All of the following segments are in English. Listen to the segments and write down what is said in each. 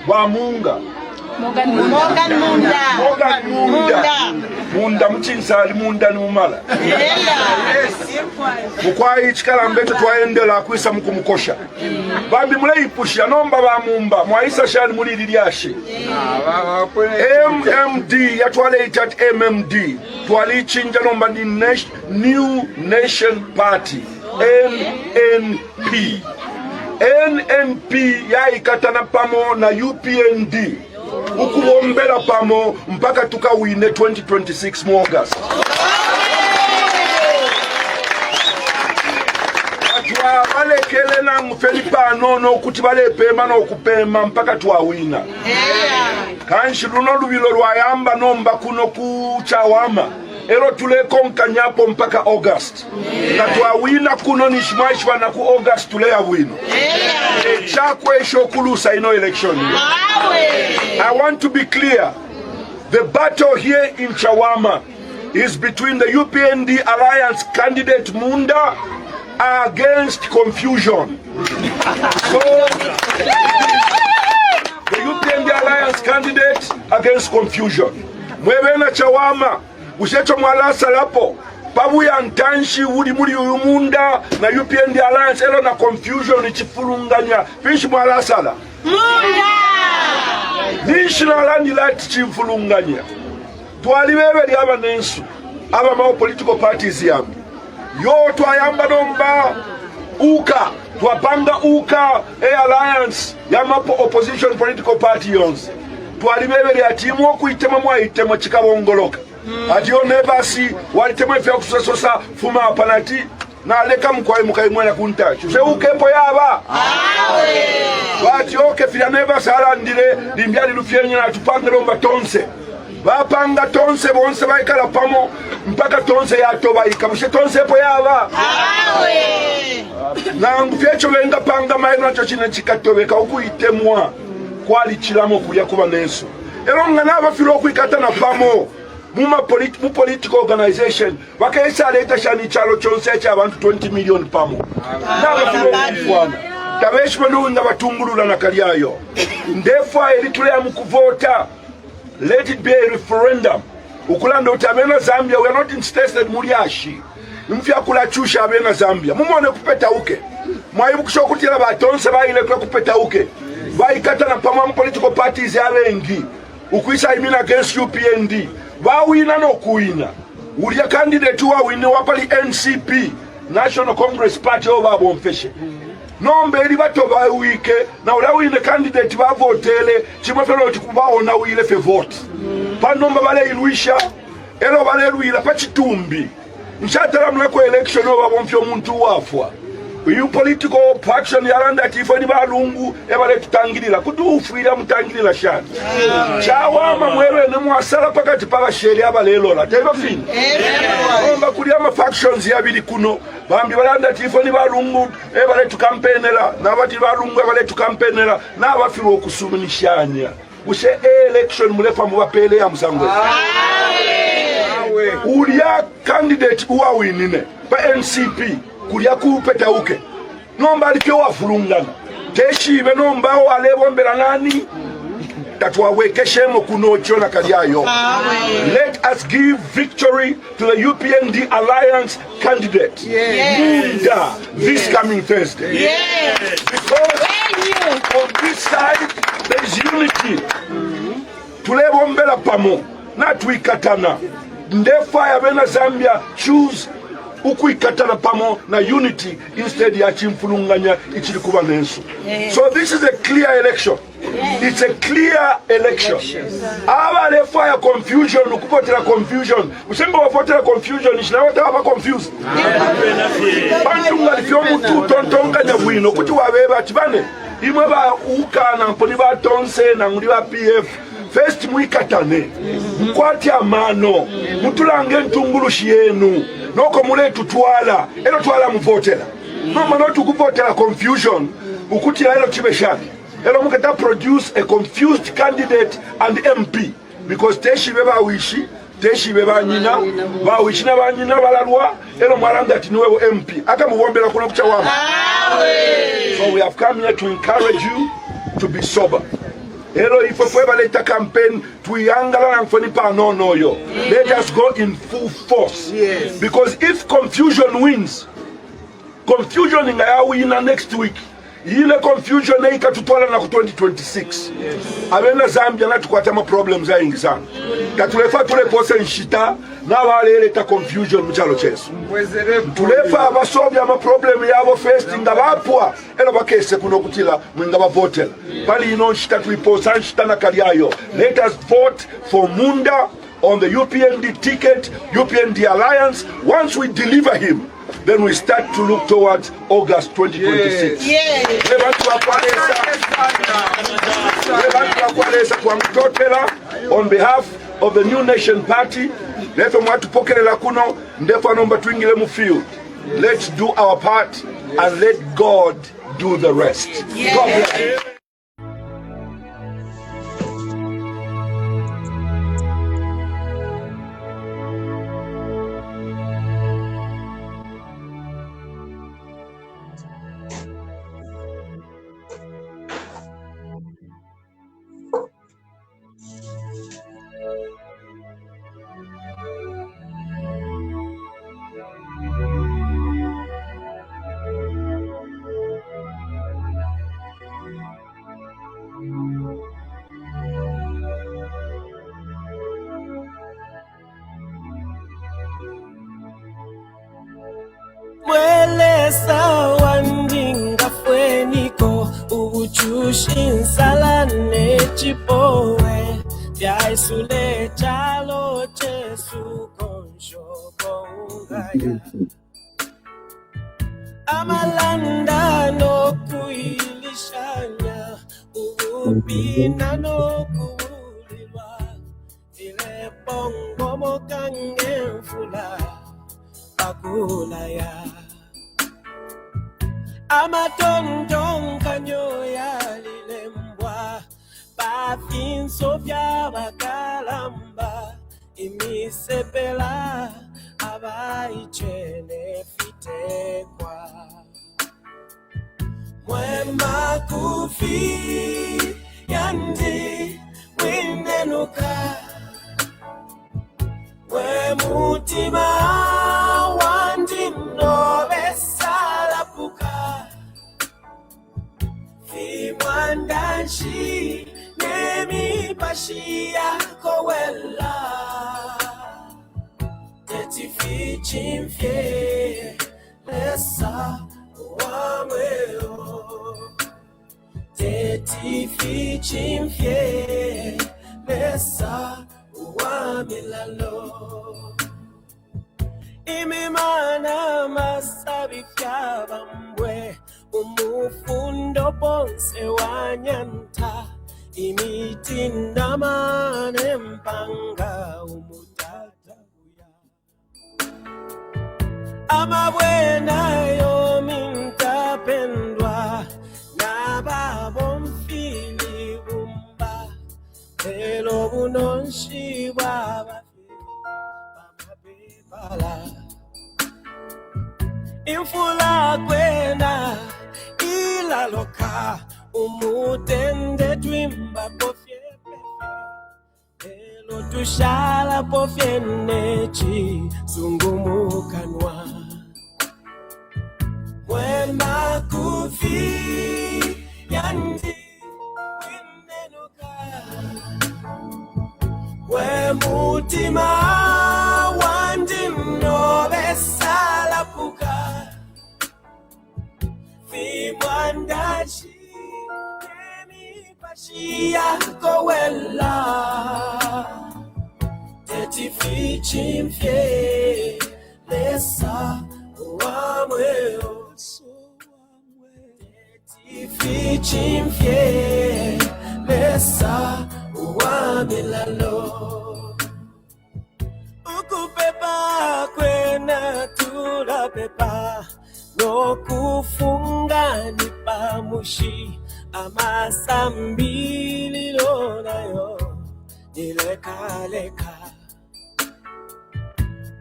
Wamunga. Munda mchinsali munda ni umala. Mukwayi chikalambeto twaendela akwisa mukumukosha. Bambi mule ipushya nomba bamumba mwaisa shani muli lilyashe. MMD yatwaleita at MMD twalichinja nomba di New Nation Party NNP. NNP yaikatana pamo na UPND ukubombela pamo mpaka tukawine 2026 mu August. Atwa balekele na mfelipa nono kuti balepema no kupema mpaka twawina. Kanshi luno lubilo lwayamba nomba kuno ku Chawama. Ero tule konkanyapo mpaka August. Na twawina kuno nishimashwa na ku August tule ya wino. Chakwe shokulusa ino election. I want to be clear. The battle here in Chawama is between the UPND Alliance candidate Munda against confusion. So, the UPND Alliance candidate against confusion. Mwebena Chawama, ushecho mwalasa lapo. Pabu ya ntanshi udi muri Munda na UPND Alliance elo na confusion ichifurunganya. Fishi mwalasa la. Munda! Nishinalandi lati chimfulunganya. Tuwaliwewe li aba nensu. Aba mao political parties yambi. Yo tuwayamba nomba uka. Tuwapanga uka alliance yamapo opposition political party yonzi. Tuwaliwewe li atimu kuitema mwa itema chikabongoloka. Atiyo nebasi walitema ifya kususasosa fuma apanati. Na aleka mkwai mwena kuntachu. Se ukepo yaba. Wati oke fila neba sala ndile limbiali lufyenye na tupanga lomba tonse. Wapanga tonse bonse waikala pamo mpaka tonse ya toba ikamushe tonse po yaba. Na ngufyecho wenga panga maino chochine chikatoweka uku itemwa kwa lichilamo kulia kuwa nensu. Elonga naba filo kuikata na pamo. Mu political organization wakaisa aleta shani chalo chonse cha abantu 20 million pamo. Naba filo kufuana. Tabeshmanu nga batungulula na kaliayo. Ndefa elitulea mukuvota. Let it be a referendum. Ukulanda utamena Zambia, we are not interested muliashi. Mfya kula chusha abena Zambia. Mumone kupeta uke. Mwaibu kushokutila batonse baile kwa kupeta uke. Waikata na pama political parties ya wengi. Ukuisa imina against UPND. Wawina no kuina. Ulia candidate wa wine wapali NCP. National Congress Party over bomfeshe. Nombe ili bato ba wike na ulawine candidate ba votele chimafelo chikubaho na wile fe vote. Pa nomba bale iluisha elo bale luila pa chitumbi. Nchatala mleko election oba bomfyo muntu wafwa. Uyu political faction yaranda tifo ni balungu ebale tutangirira kutufuira mutangirira shani. Chawama mwewe ne mwasala pakati pa basheria balelola teba fini. Nomba kulia ma factions yabili kuno bambi balanda tifo ni balungu ebale tukampenela na bati balungu ebale tukampenela na bafiro okusumunishanya. Use election mulefa mubapele ya msangwe. Ulia candidate uwa winine pa NCP kulia kupeta uke nomba alikyo wafulungana teshibe nomba walebombera nani tatwawekeshemo kunocho na kaliayo. Let us give victory to the UPND Alliance candidate Munda this coming Thursday. Because on this side there is unity. Tulebombera pamo na tuikatana ndefa ya bena Zambia choose ukuikatana pamo na unity instead ya chimfulunganya ichili kuba nensu. So this is a clear election. It's a clear election. Aba lefa ya confusion ukupotela confusion. Usemba wapotela confusion ishina wata wapa confused. Bantu ngalifyo mutu tontonga nyabwino kuti wabeba chibane imwe ba uka na mponi ba tonse na nguli ba PF. First muikatane mkwati amano mutulange ntungulushi yenu noko mule tutwala elo twala muvotela noma no tukuvotela confusion ukutila elo chibeshaki elo mukata produce a confused candidate and MP because teshibe bawishi teshibe banyina bawishi na banyina balalwa elo mwalanda ati niwewe MP aka muwombela kuna kuchawama. So we have come here to encourage you to be sober. Ero ifo fwe baleta campaign tuyangala nfoni pa no yo. Let us go in full force. Yes. Because if confusion wins, confusion ingaya wina next week. Ile confusion na ikatutwala na ku 2026. Abena Zambia na tukwata ma problems aingi sana. Katulefa tulepose nshita na baleleta confusion mchalo chesu. Tulefa abasobya ama problem yabo first ngabapwa elo bakese kuno kutila mwinga bavotela. Bali ino nshita tuliposa nshita na kaliayo. Let us vote for Munda on the UPND ticket, UPND alliance. Once we deliver him, then we start to look towards August 2026. On behalf of the New Nation Party, let's do our part and let God do the rest. God bless you. Sawandinga fweniko uchushin salane chipoe yaisule chalo chesu konsho kongaya amalanda no kuilishanya ubina no kuulilwa ile bongo mokange fula pakulaya Amatondong kanyo ya lilembwa Pafin sofya bakalamba Imisepela abaichene fitekwa Mwema kufi yandi winenuka Wemutima wandi novesalapuka Mwandashi nemi pashia kowela Teti fichimfye lesa wamweo Teti fichimfye lesa wamilalo Imimana masabifya bambwe Umufundo ponse wanyanta Imitinda mane mpanga umutata uya Amabwena yo minta pendwa Nababo mfili bumba Elo bunonshi waba Bamabebala Infula kwena ila loka umutende twimba pofyepe elo tushala pofyenechi zungumukanwa Mwema kufi yandi winenuka Wemutima wandi novesalapuka Mwandashi nemi pashia kowela Teti fichimfye lesa wamweo Teti fichimfye lesa wamilalo Ukupepa kwena tula pepa No kufunga nipa mushi Amasambili lonayo Nileka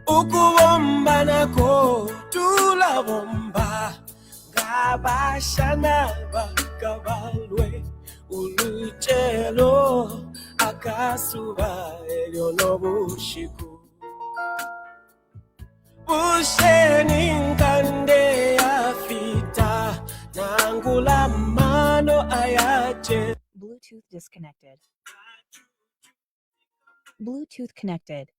Ukuwomba nako tula womba Gabashana bakabalwe Uluchelo kasuba elyo n'obushiku busheni nkande afita nangula mano ayache. Bluetooth disconnected. Bluetooth connected.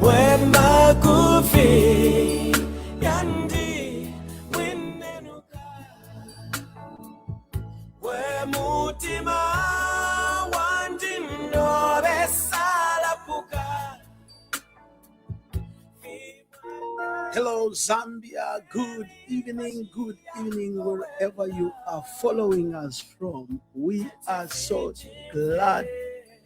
Wema kufi yandi winenuka wemutima wandi nobe salapuka. Hello, Zambia. Good evening, wherever you are following us from. We are so glad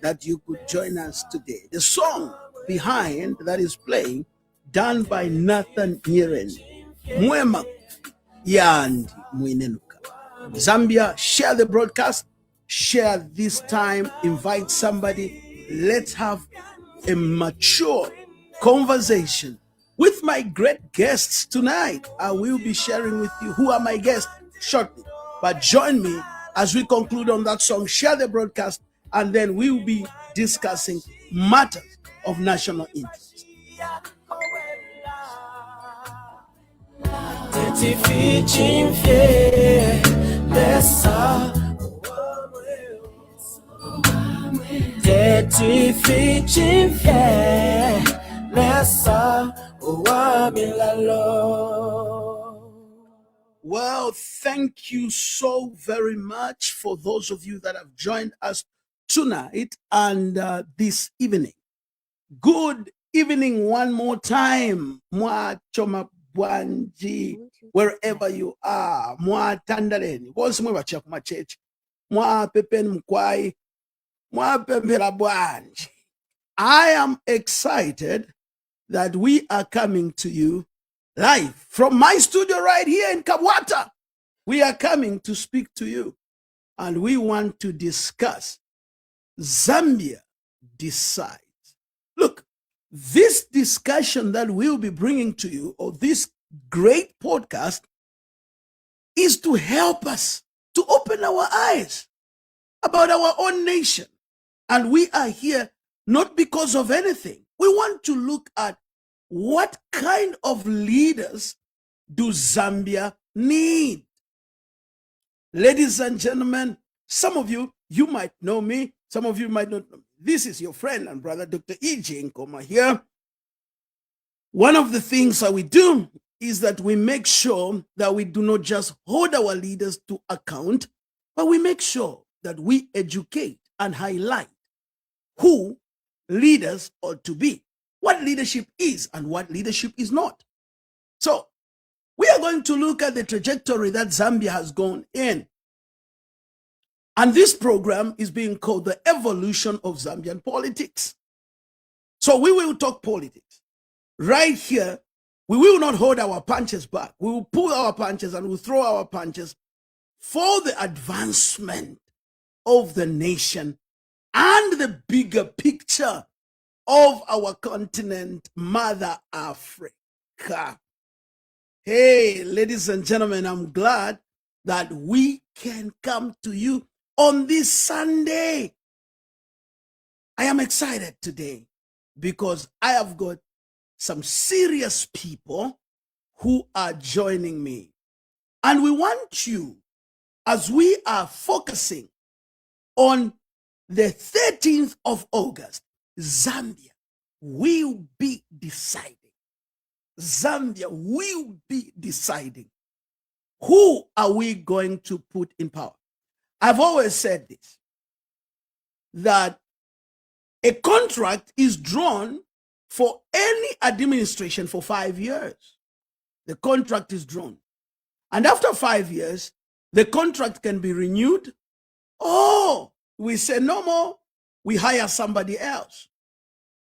that you could join us today. The song behind that is playing, done by Nathan Niren, Mwema Yandi Mwinenuka. Zambia, share the broadcast, share this time, invite somebody. Let's have a mature conversation with my great guests tonight. I will be sharing with you who are my guests shortly. But join me as we conclude on that song, share the broadcast, and then we will be discussing matters of national interest. Well, thank you so very much for those of you that have joined us tonight and this evening. Good evening one more time. Mwa choma bwanji, wherever you are. Mwa tandaleni. Bonsi mwe bachia kuma chechi. Mwa pepeni mkwai. Mwa pempera bwanji. I am excited that we are coming to you live from my studio right here in Kabwata. We are coming to speak to you, and we want to discuss Zambia decides. Look, this discussion that we'll be bringing to you, or this great podcast, is to help us to open our eyes about our own nation. And we are here not because of anything. We want to look at what kind of leaders do Zambia need. Ladies and gentlemen, some of you might know me. Some of you might not know me. This is your friend and brother, Dr. E.J. Nkoma here. One of the things that we do is that we make sure that we do not just hold our leaders to account, but we make sure that we educate and highlight who leaders ought to be, what leadership is and what leadership is not. So we are going to look at the trajectory that Zambia has gone in. And this program is being called the evolution of Zambian politics. So we will talk politics. Right here, we will not hold our punches back. We will pull our punches and we'll throw our punches for the advancement of the nation and the bigger picture of our continent, Mother Africa. Hey, ladies and gentlemen, I'm glad that we can come to you on this Sunday. I am excited today because I have got some serious people who are joining me. And we want you, as we are focusing on the 13th of August, Zambia will be deciding. Zambia will be deciding who are we going to put in power. I've always said this, that a contract is drawn for any administration for 5 years. The contract is drawn. And after 5 years, the contract can be renewed, or we say no more, we hire somebody else.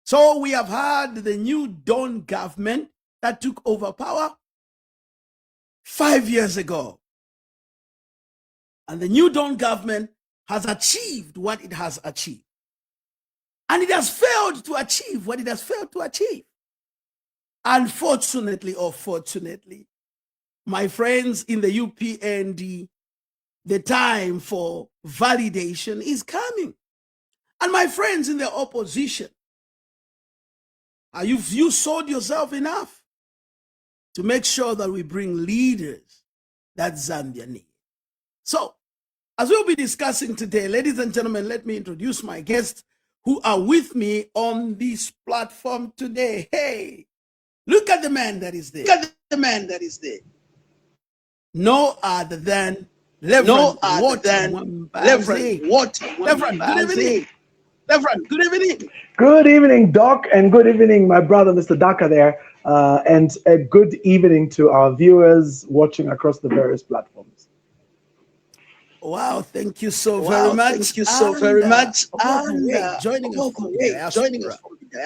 So we have had the new Dawn government that took over power 5 years ago. And the new Dawn government has achieved what it has achieved. And it has failed to achieve what it has failed to achieve. Unfortunately or fortunately, my friends in the UPND, the time for validation is coming. And my friends in the opposition, you sold yourself enough to make sure that we bring leaders that Zambia needs. So, as we'll be discussing today, ladies and gentlemen, let me introduce my guests who are with me on this platform today. Hey, look at the man that is there. Look at the man that is there. No other than Reverend Reverend, good evening. Reverend, good evening. Good evening, Doc, and good evening, my brother, Mr. Daka there, and a good evening to our viewers watching across the various platforms. Wow, thank you so very much. Thank you so very much. Joining us from the diaspora.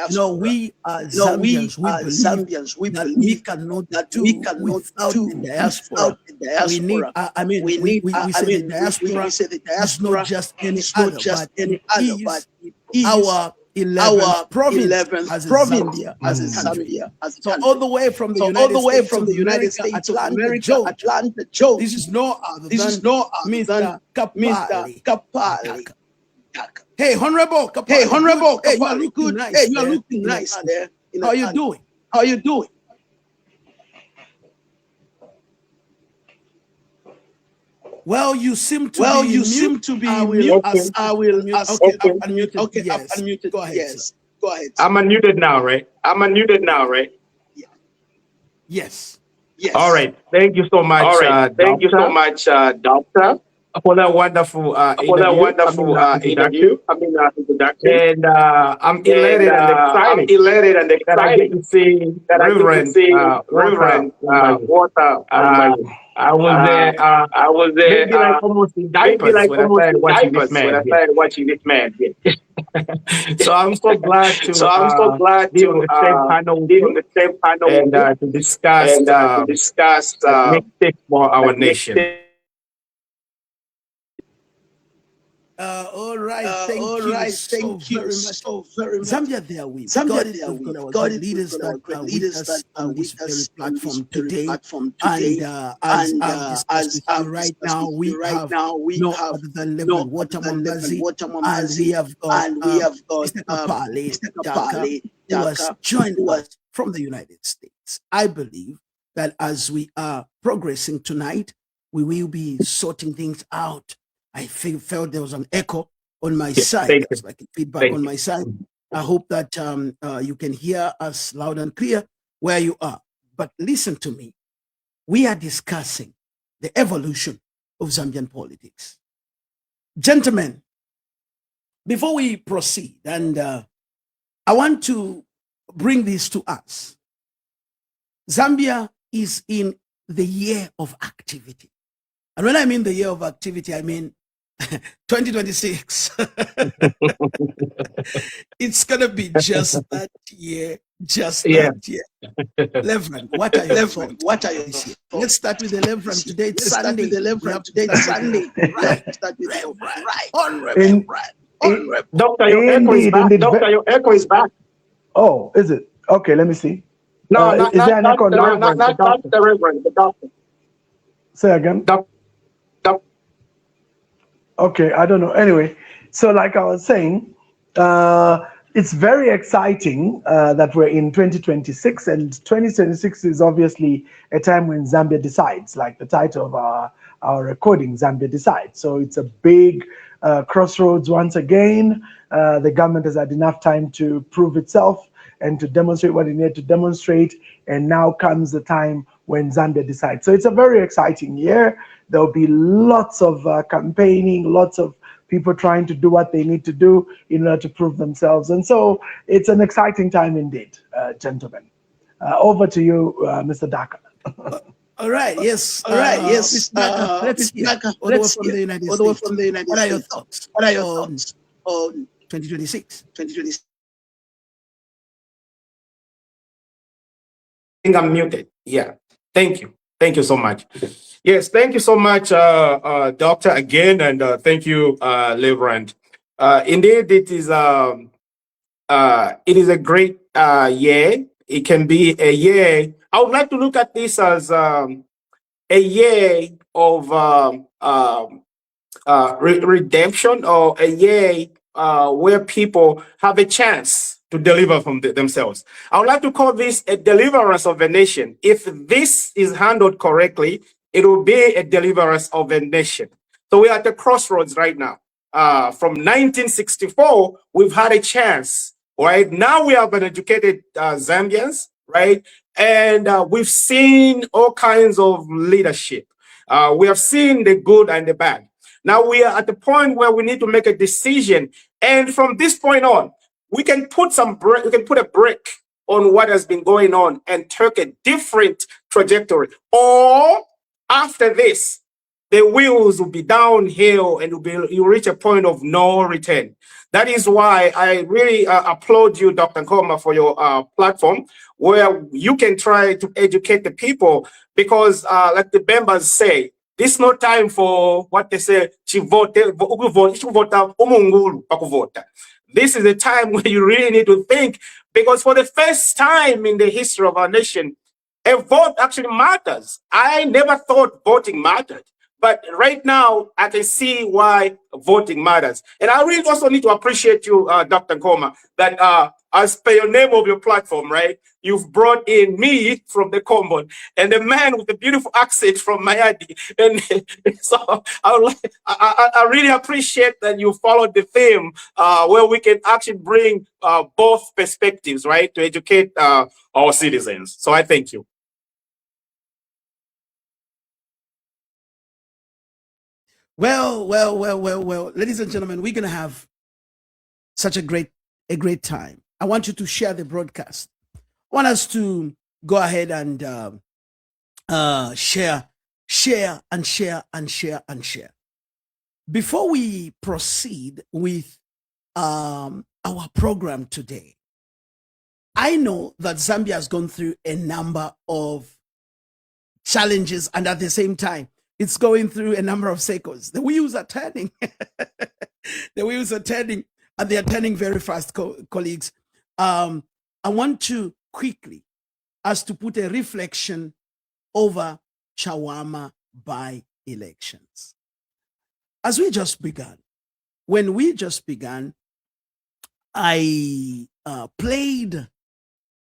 You know, we are Zambians. We believe we cannot do without the diaspora. We need. We say the diaspora is not just any other, but it is our 11th province as Zambia. So all the way from the United States of America, Atlanta, Georgia. This is no other than Mr. Kapali. Hey, Honorable Kapali. Hey, Honorable Kapali. Hey, you are looking nice. Hey, you are looking nice there. How you doing? How you doing? Well, you seem to be mute. I will mute. Okay, I'm unmuted. Okay, yes. I'm unmuted. Go ahead. Yes. Go ahead. I'm unmuted now, right? Yeah. Yes. All right. Thank you so much. Thank you so much, Doctor, for that wonderful interview. And I'm elated and excited that I get to see Reverend Water. I was there. Maybe like almost in diapers when I started watching this man. So I'm so glad to be on the same panel and to discuss next step for our nation. All right. Thank you so very much. Zambia, there we God leaders that are with us on this very platform today. And as I've discussed right now, we have no other than Reverend Watermambazi, and we have got Mr. Kapali, who has joined us from the United States. I believe that as we are progressing tonight, we will be sorting things out. I felt there was an echo on my side. There was like a feedback on my side. I hope that you can hear us loud and clear where you are. But listen to me. We are discussing the evolution of Zambian politics. Gentlemen, before we proceed, and I want to bring this to us. Zambia is in the year of activity. And when I mean the year of activity, I mean 2026. It's going to be just that year. That year. Reverend, what are your thoughts? Let's start with the Reverend. Today it's Sunday. Right. Doctor, your echo is back. Oh, is it? Okay, let me see. No, not the Reverend, the doctor. Say again. Okay, I don't know. Anyway, so like I was saying, it's very exciting that we're in 2026, and 2026 is obviously a time when Zambia decides, like the title of our recording, Zambia Decides. So it's a big crossroads once again. The government has had enough time to prove itself and to demonstrate what it needed to demonstrate, and now comes the time when Zambia decides. So it's a very exciting year. There'll be lots of campaigning, lots of people trying to do what they need to do in order to prove themselves. And so it's an exciting time indeed, gentlemen. Over to you, Mr. Daka. All right, yes. Mr. Daka, let's hear. All the way from the United States. What are your thoughts on 2026? I think I'm muted. Yeah. Thank you so much. Yes, thank you so much, Doctor, again, and thank you, Reverend. Indeed, it is a great year. It can be a year. I would like to look at this as a year of redemption, or a year where people have a chance to deliver from themselves. I would like to call this a deliverance of a nation. If this is handled correctly, it will be a deliverance of a nation. So we're at the crossroads right now. From 1964, we've had a chance, right? Now we have an educated Zambians, right? And we've seen all kinds of leadership. We have seen the good and the bad. Now we are at the point where we need to make a decision. And from this point on, we can put a break on what has been going on and take a different trajectory. Or after this, the wheels will be downhill and you'll reach a point of no return. That is why I really applaud you, Dr. Nkoma, for your platform, where you can try to educate the people, because like the Bembas say, this is not time for what they say, this is a time where you really need to think, because for the first time in the history of our nation, a vote actually matters. I never thought voting mattered. But right now, I can see why voting matters. And I really also need to appreciate you, Dr. Nkoma, that as per your name of your platform, right, you've brought in me from the Combon and the man with the beautiful accent from Mayadi. And so I really appreciate that you followed the theme where we can actually bring both perspectives, right, to educate our citizens. So I thank you. Well, ladies and gentlemen, we're going to have such a great time. I want you to share the broadcast. I want us to go ahead and share. Before we proceed with our program today, I know that Zambia has gone through a number of challenges, and at the same time, it's going through a number of cycles. The wheels are turning. The wheels are turning, and they are turning very fast, colleagues. I want to quickly ask to put a reflection over Chawama by-elections. As we just began, when we just began, I played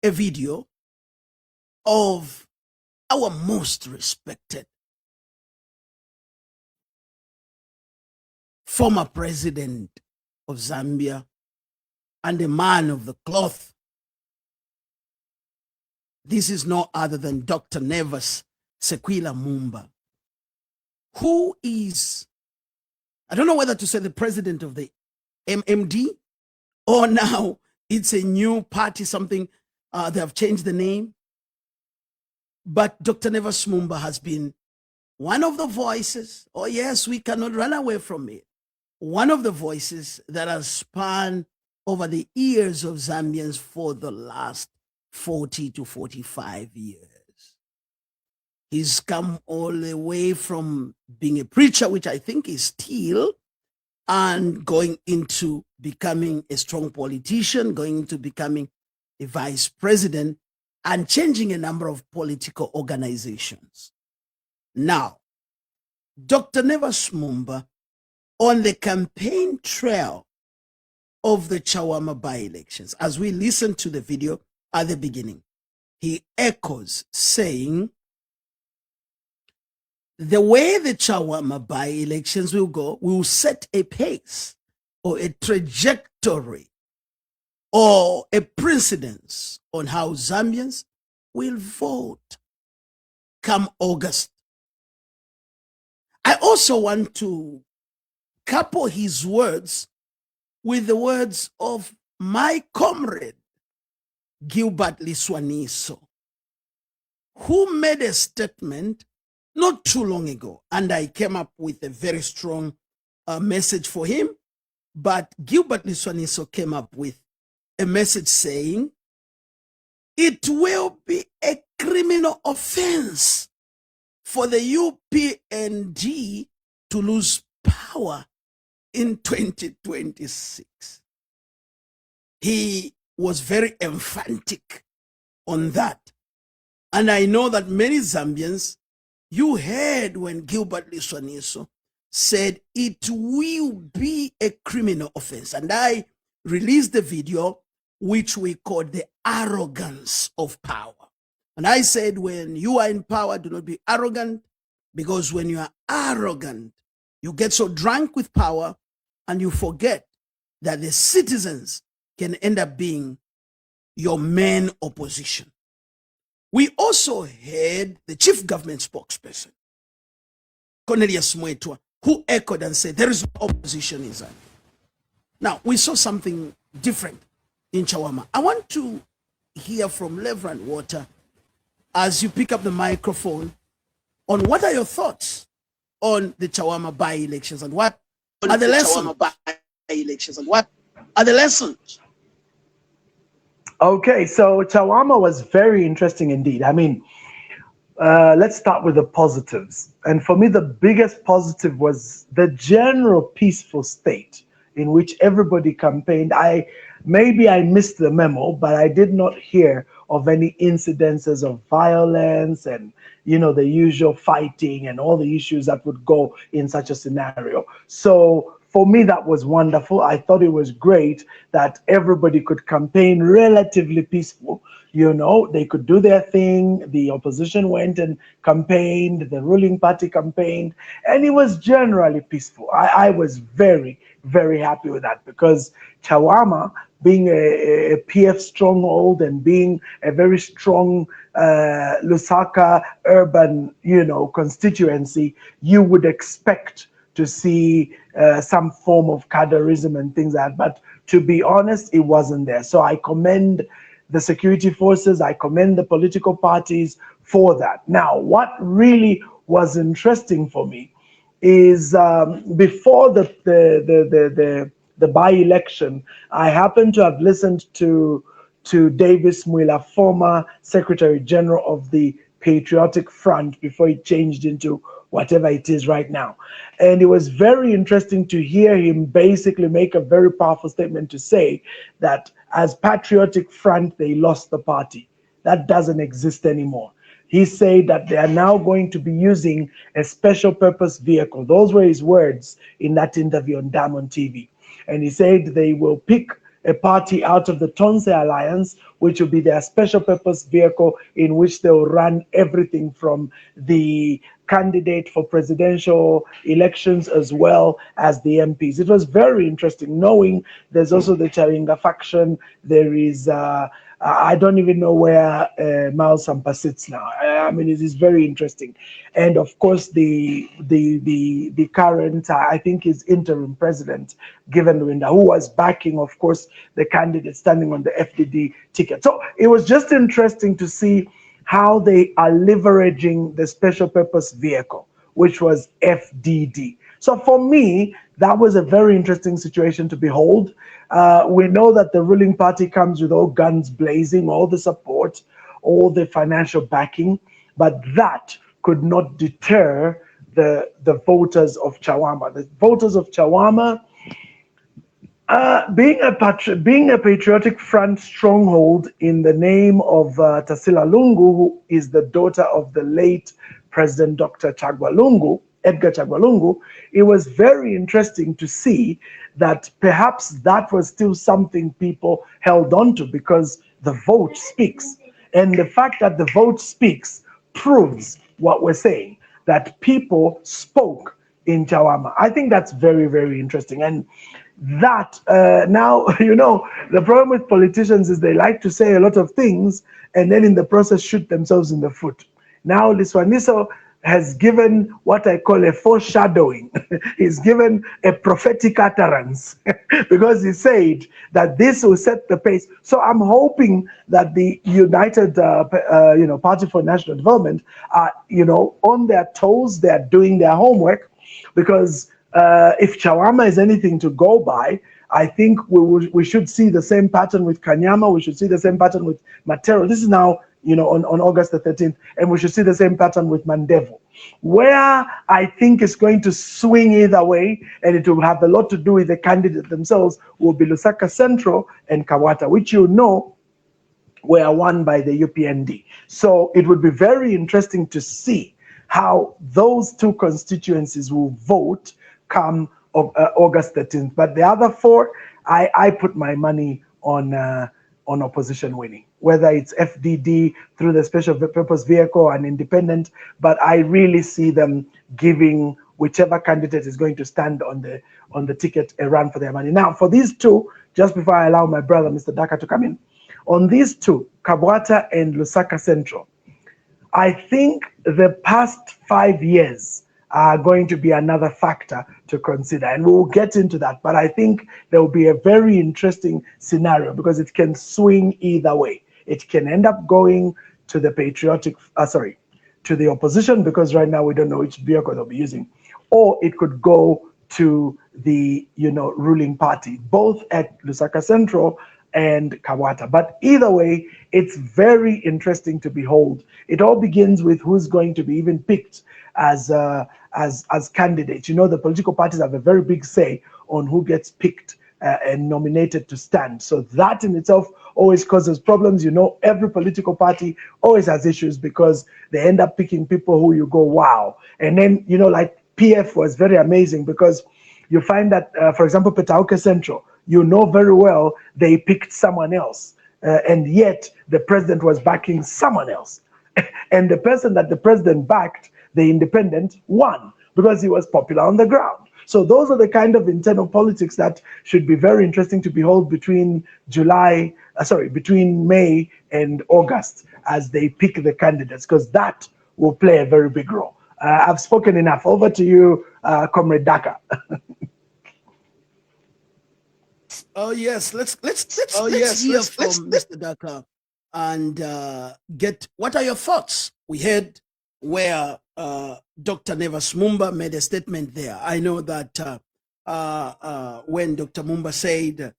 a video of our most respected former president of Zambia and a man of the cloth. This is no other than Dr. Nevis Sekwila Mumba, who is, I don't know whether to say the president of the MMD, or now it's a new party, something, they have changed the name. But Dr. Nevis Mumba has been one of the voices, oh yes, we cannot run away from it, one of the voices that has spanned over the ears of Zambians for the last 40 to 45 years. He's come all the way from being a preacher, which I think is still, and going into becoming a strong politician, going into becoming a vice president, and changing a number of political organizations. Now, Dr. Nevis Mumba, on the campaign trail of the Chawama by-elections, as we listen to the video at the beginning, he echoes saying, the way the Chawama by-elections will go will set a pace or a trajectory or a precedence on how Zambians will vote come August. I also want to couple his words with the words of my comrade, Gilbert Liswaniso, who made a statement not too long ago, and I came up with a very strong message for him, but Gilbert Liswaniso came up with a message saying, it will be a criminal offense for the UPND to lose power in 2026. He was very emphatic on that. And I know that many Zambians, you heard when Gilbert Liswaniso said it will be a criminal offense. And I released the video, which we call the arrogance of power. And I said, when you are in power, do not be arrogant, because when you are arrogant, you get so drunk with power and you forget that the citizens can end up being your main opposition. We also heard the chief government spokesperson, Cornelius Mwetwa, who echoed and said there is no opposition in Zambia. Now, we saw something different in Chawama. I want to hear from Reverend Water as you pick up the microphone on what are your thoughts on the Chawama by-elections and what are the lessons? Okay, so Chawama was very interesting indeed. I mean, let's start with the positives. And for me, the biggest positive was the general peaceful state in which everybody campaigned. Maybe I missed the memo, but I did not hear of any incidences of violence and, you know, the usual fighting and all the issues that would go in such a scenario. So for me, that was wonderful. I thought it was great that everybody could campaign relatively peaceful. You know, they could do their thing. The opposition went and campaigned. The ruling party campaigned. And it was generally peaceful. I was very, very happy with that, because Chawama, being a PF stronghold and being a very strong Lusaka urban, you know, constituency, you would expect to see some form of cadreism and things like that. But to be honest, it wasn't there. So I commend the security forces, I commend the political parties for that. Now, what really was interesting for me is before the by-election, I happened to have listened to Davis Mwila, former Secretary General of the Patriotic Front, before it changed into whatever it is right now. And it was very interesting to hear him basically make a very powerful statement to say that as Patriotic Front, they lost the party. That doesn't exist anymore. He said that they are now going to be using a special purpose vehicle. Those were his words in that interview on Diamond TV. And he said they will pick a party out of the Tonse Alliance, which will be their special purpose vehicle in which they will run everything from the candidate for presidential elections as well as the MPs. It was very interesting, knowing there's also the Charinga faction. There is, I don't even know where Miles Sampa sits now. I mean, it is very interesting. And of course, the current, I think, is interim president, Given Lwinda, who was backing, of course, the candidate standing on the FDD ticket. So it was just interesting to see how they are leveraging the special purpose vehicle, which was FDD. So for me, that was a very interesting situation to behold. We know that the ruling party comes with all guns blazing, all the support, all the financial backing, but that could not deter the voters of Chawama. The voters of Chawama, being a Patriotic Front stronghold in the name of Tarsila Lungu, who is the daughter of the late President Dr. Edgar Chagwa Lungu, it was very interesting to see that perhaps that was still something people held on to, because the vote speaks. And the fact that the vote speaks proves what we're saying, that people spoke in Chawama. I think that's very, very interesting. And that now, you know, the problem with politicians is they like to say a lot of things and then in the process shoot themselves in the foot. Now Liswaniso has given what I call a foreshadowing. He's given a prophetic utterance because he said that this will set the pace. So I'm hoping that the United Party for National Development are, on their toes, they're doing their homework, because if Chawama is anything to go by, I think we should see the same pattern with Kanyama. We should see the same pattern with Matero. This is now, on August the 13th, and we should see the same pattern with Mandevo. Where I think it's going to swing either way, and it will have a lot to do with the candidates themselves, will be Lusaka Central and Kawata, which were won by the UPND. So it would be very interesting to see how those two constituencies will vote come August 13th. But the other four, I put my money on opposition winning, whether it's FDD through the special purpose vehicle and independent. But I really see them giving whichever candidate is going to stand on the ticket a run for their money. Now, for these two, just before I allow my brother, Mr. Daka, to come in, on these two, Kabwata and Lusaka Central, I think the past 5 years are going to be another factor to consider, and we'll get into that. But I think there will be a very interesting scenario because it can swing either way. It can end up going to the to the opposition, because right now we don't know which vehicle they'll be using, or it could go to the ruling party, both at Lusaka Central and Kabwata. But either way, it's very interesting to behold. It all begins with who's going to be even picked as candidates. The political parties have a very big say on who gets picked and nominated to stand. So that in itself always causes problems. Every political party always has issues because they end up picking people who you go, wow. And then, like PF was very amazing because you find that, for example, Petauke Central, very well they picked someone else. And yet the president was backing someone else. And the person that the president backed, the independent, won because he was popular on the ground. So those are the kind of internal politics that should be very interesting to behold between between May and August as they pick the candidates, because that will play a very big role. I've spoken enough. Over to you, Comrade Daka. Oh yes, let's hear from Mr. Daka and get what are your thoughts. We heard where Dr. Nevas Mumba made a statement there. I know that when Dr. Mumba said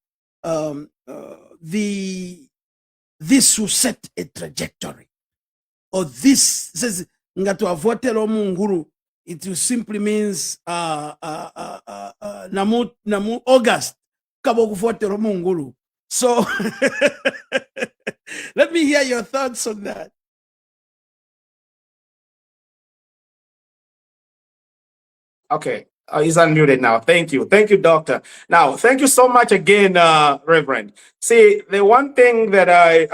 this will set a trajectory, or this says ngatwavotelo munguru, it will simply means namu August kabokuvotelo munguru. So let me hear your thoughts on that. Okay, he's unmuted now. Thank you, Doctor. Now, thank you so much again, Reverend. See, the one thing that I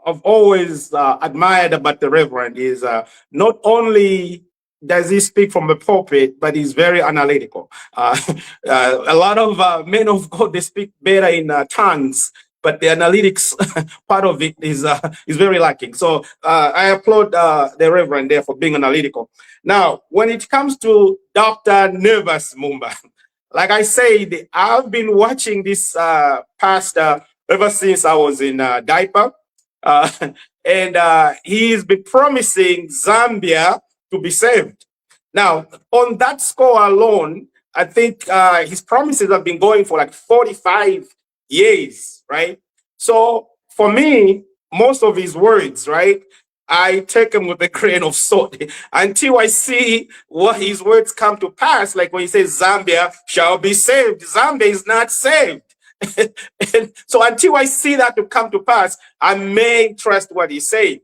have always admired about the Reverend is not only does he speak from the pulpit, but he's very analytical. A lot of men of God, they speak better in tongues, but the analytics part of it is very lacking. So I applaud the Reverend there for being analytical. Now, when it comes to Dr. Nevas Mumba, like I said, I've been watching this pastor ever since I was in diaper, and he's been promising Zambia to be saved. Now, on that score alone, I think his promises have been going for like 45 years, right? So for me, most of his words, right, I take them with a grain of salt until I see what his words come to pass. Like when he says Zambia shall be saved, Zambia is not saved. And so until I see that to come to pass, I may trust what he's saying.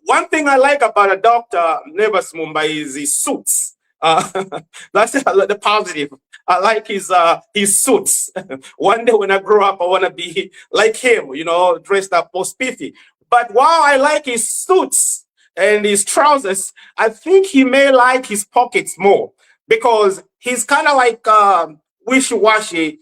One thing I like about a Dr. Nevas Mumba is his suits. That's the positive. I like his suits. One day when I grow up, I want to be like him, dressed up more spiffy. But while I like his suits and his trousers, I think he may like his pockets more, because he's kind of like wishy-washy,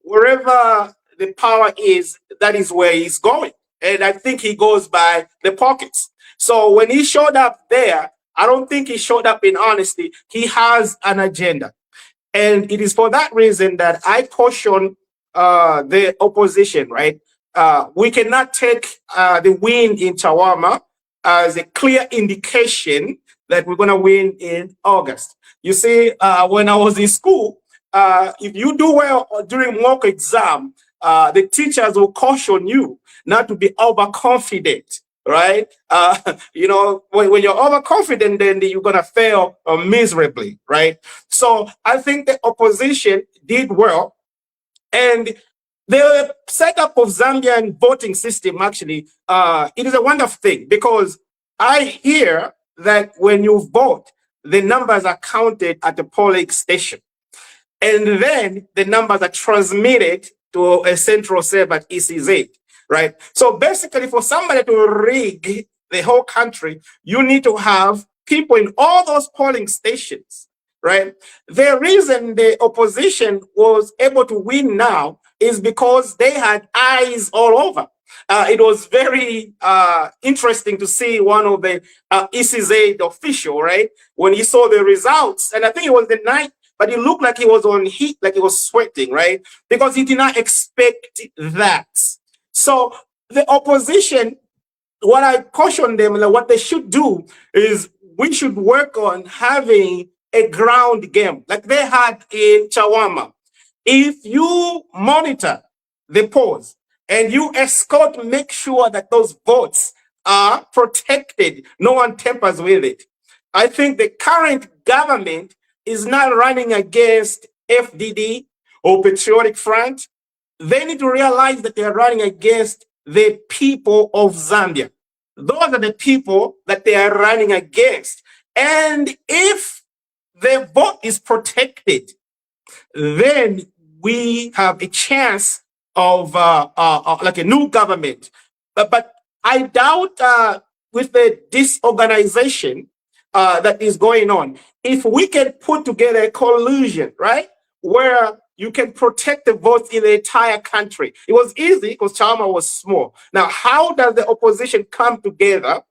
wherever the power is, that is where he's going. And I think he goes by the pockets. So when he showed up there, I don't think he showed up in honesty. He has an agenda. And it is for that reason that I caution the opposition, right? We cannot take the win in Chawama as a clear indication that we're going to win in August. You see, when I was in school, if you do well during mock exam, the teachers will caution you not to be overconfident, right? When you're overconfident, then you're going to fail miserably, right? So I think the opposition did well. And the setup of Zambian voting system, actually, it is a wonderful thing, because I hear that when you vote, the numbers are counted at the polling station. And then the numbers are transmitted to a central server at ECZ, right? So basically, for somebody to rig the whole country, you need to have people in all those polling stations, right? The reason the opposition was able to win now is because they had eyes all over. It was very interesting to see one of the ECZ official, right? When he saw the results, and I think it was the night, but it looked like he was on heat, like he was sweating, right? Because he did not expect that. So the opposition, what I caution them, like what they should do is we should work on having a ground game like they had in Chawama. If you monitor the polls and you escort, make sure that those votes are protected, no one tampers with it. I think the current government is not running against FDD or Patriotic Front. They need to realize that they are running against the people of Zambia. Those are the people that they are running against. And if the vote is protected, then we have a chance of like a new government. But I doubt with the disorganization that is going on, if we can put together a coalition, right, where you can protect the votes in the entire country. It was easy because Chawama was small. Now, how does the opposition come together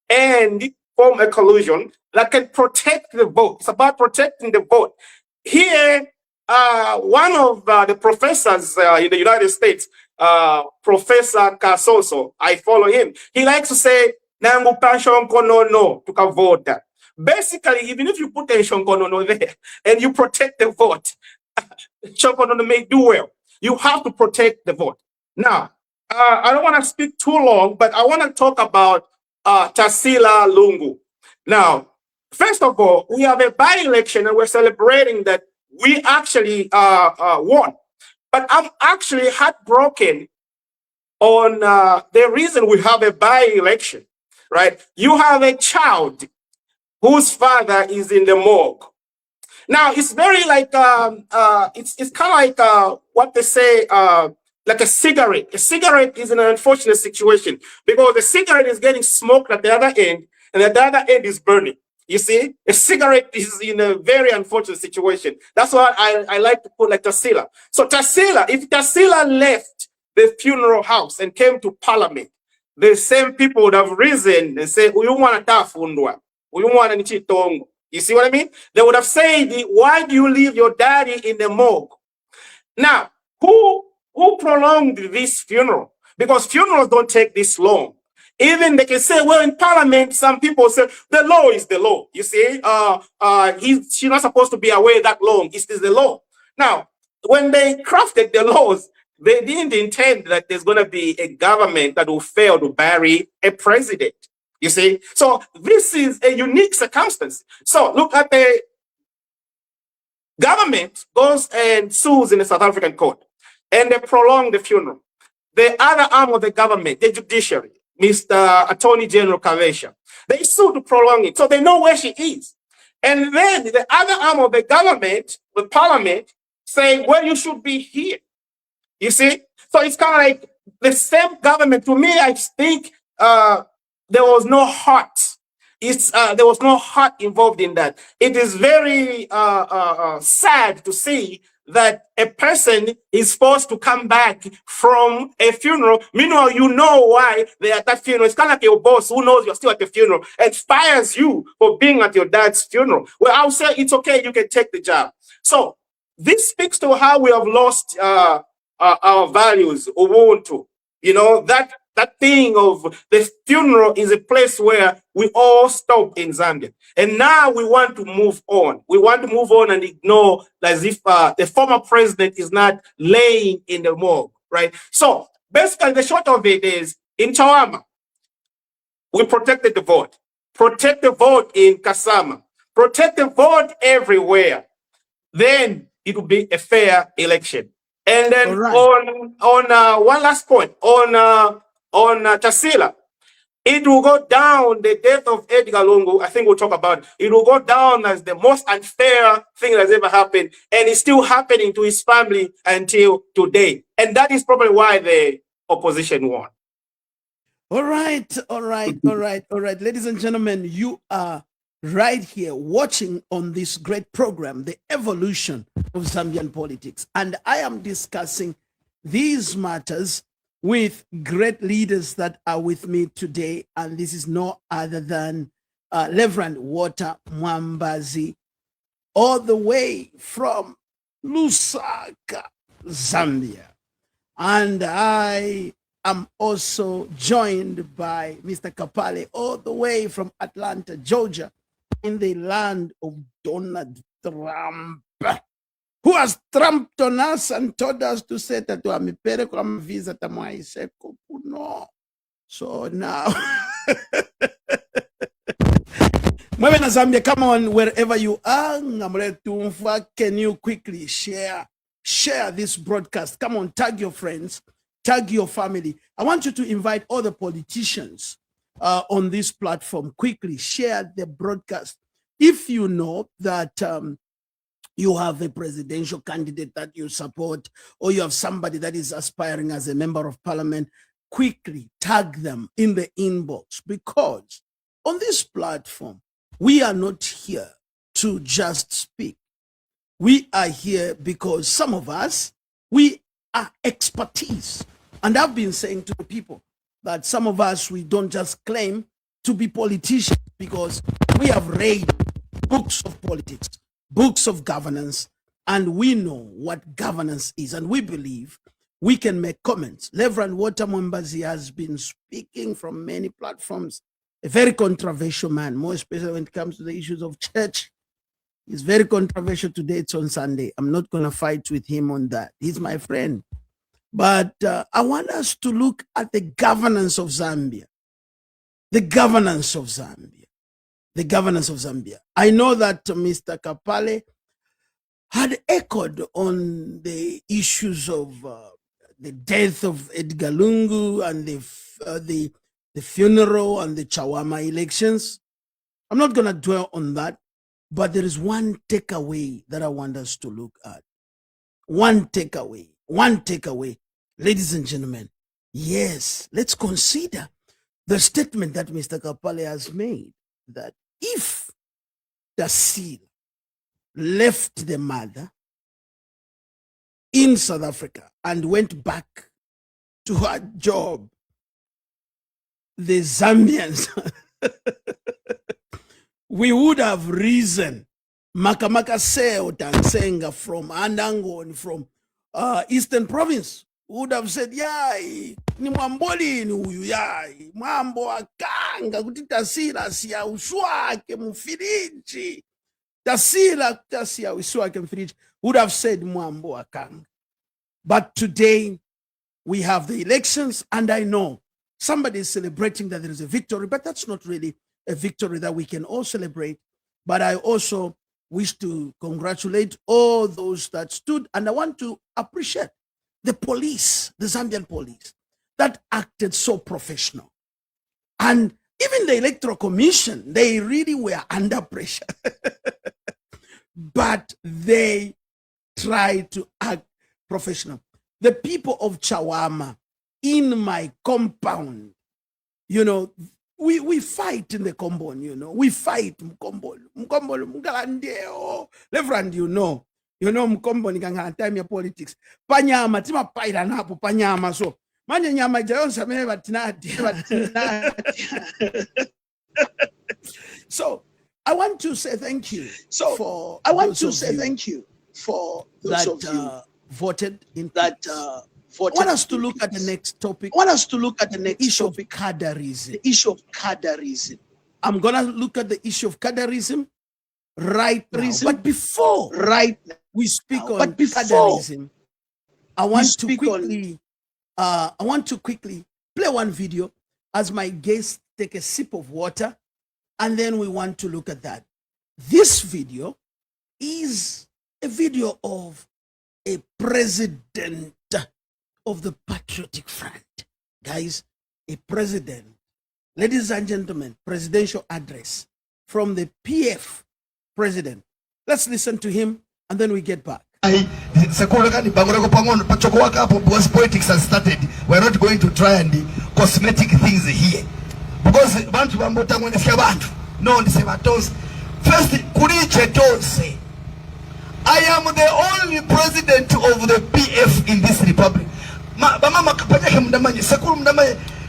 and form a coalition that can protect the vote? It's about protecting the vote. Here, one of the professors in the United States, Professor Kasoso, I follow him. He likes to say, "Nangu passion kono no tukavota." Basically, even if you put a shonkono there and you protect the vote, shonkono may do well. You have to protect the vote. Now, I don't want to speak too long, but I want to talk about Tasila Lungu. Now, first of all, we have a by-election and we're celebrating that we actually won. But I'm actually heartbroken on the reason we have a by-election, right? You have a child whose father is in the morgue. Now, it's very like, it's kind of like what they say, like a cigarette. A cigarette is an unfortunate situation because the cigarette is getting smoked at the other end and at the other end is burning. You see, a cigarette is in a very unfortunate situation. That's why I like to put like Tasila. So Tasila, if Tasila left the funeral house and came to parliament, the same people would have risen and say, "You want to tafundwa? You want to nichitongo?" You see what I mean? They would have said, "Why do you leave your daddy in the morgue?" Now, who prolonged this funeral? Because funerals don't take this long. Even they can say, well, in parliament, some people say the law is the law. You see, she's not supposed to be away that long. It is the law. Now, when they crafted the laws, they didn't intend that there's going to be a government that will fail to bury a president. You see, so this is a unique circumstance. So look at the government goes and sues in the South African court, and they prolong the funeral. The other arm of the government, the judiciary, Mr. Attorney General Kavesha, they sue to prolong it, so they know where she is. And then the other arm of the government, the parliament, saying, well, you should be here. You see? So it's kind of like the same government. To me, I think there was no heart. There was no heart involved in that. It is very sad to see that a person is forced to come back from a funeral. Meanwhile, you know why they're at that funeral. It's kind of like your boss who knows you're still at the funeral and fires you for being at your dad's funeral. Well, I'll say it's okay, you can take the job. So this speaks to how we have lost our values, Ubuntu. You know, that thing of the funeral is a place where we all stop in Zambia. And now we want to move on. We want to move on and ignore as if the former president is not laying in the morgue, right? So basically the short of it is, in Chawama, we protected the vote. Protect the vote in Kasama. Protect the vote everywhere. Then it will be a fair election. And then on one last point, on Tasila, It will go down, the death of Edgar Lungu, I think we'll talk about it. It will go down as the most unfair thing that's ever happened. And it's still happening to his family until today. And that is probably why the opposition won. All right. Ladies and gentlemen, you are right here watching on this great program, The Evolution of Zambian Politics. And I am discussing these matters with great leaders that are with me today. And this is no other than Reverend Walter Mwambazi, all the way from Lusaka, Zambia. And I am also joined by Mr. Kapale, all the way from Atlanta, Georgia, in the land of Donald Trump, who has trumped on us and told us to say that we are kwa visa tamwaise kuno. So now, Mwena Zambia, come on, wherever you are, can you quickly share this broadcast? Come on, tag your friends, tag your family. I want you to invite all the politicians on this platform. Quickly share the broadcast. If you know that you have a presidential candidate that you support, or you have somebody that is aspiring as a member of parliament, quickly tag them in the inbox, because on this platform, we are not here to just speak. We are here because some of us, we are expertise. And I've been saying to the people that some of us, we don't just claim to be politicians, because we have read books of politics, books of governance, and we know what governance is, and we believe we can make comments. Reverend Walter Mwambazi has been speaking from many platforms, a very controversial man, more especially when it comes to the issues of church. He's very controversial today. It's on Sunday. I'm not going to fight with him on that. He's my friend. But I want us to look at the governance of Zambia. The governance of Zambia. The governance of Zambia. I know that Mr. Kapale had echoed on the issues of the death of Edgar Lungu and the funeral and the Chawama elections. I'm not going to dwell on that, but there is one takeaway that I want us to look at. One takeaway, ladies and gentlemen. Yes, let's consider the statement that Mr. Kapale has made, that if the seal left the mother in South Africa and went back to her job, the Zambians, we would have risen. Makamaka Seo Tansenga from Andangon, from Eastern Province, would have said, yai, ni mwamboli ni huyu yai, mwambo akanga, kuti tasira siya uswake mfiriji, tasira siya uswake mfiriji, would have said mwambo akanga. But today, we have the elections, and I know somebody is celebrating that there is a victory, but that's not really a victory that we can all celebrate. But I also wish to congratulate all those that stood, and I want to appreciate the police, the Zambian police, that acted so professional. And even the Electoral Commission, they really were under pressure. But they tried to act professional. The people of Chawama, in my compound, you know, we fight in the compound, you know. We fight Mkombolo. Mkombolo, Mgalandeo. Reverend, you know Mkombolo ngangana time ya politics. Panyama, tima paira napo panyama. So, manye nyama jayonsa mene batinati. So, I want to say thank you. So, I want to say thank you for those of you voted in that. I want us to look at the next topic. The issue of cadarism. I'm going to look at the issue of cadarism right now. But before we speak on cadarism, I want to quickly play one video as my guests take a sip of water, and then we want to look at that. This video is a video of a president of the Patriotic Front. Guys, a president Ladies and gentlemen, presidential address from the PF president. Let's listen to him and then we get back. Because politics has started, we're not going to try and cosmetic things here. Because no, first, I am the only president of the PF in this republic.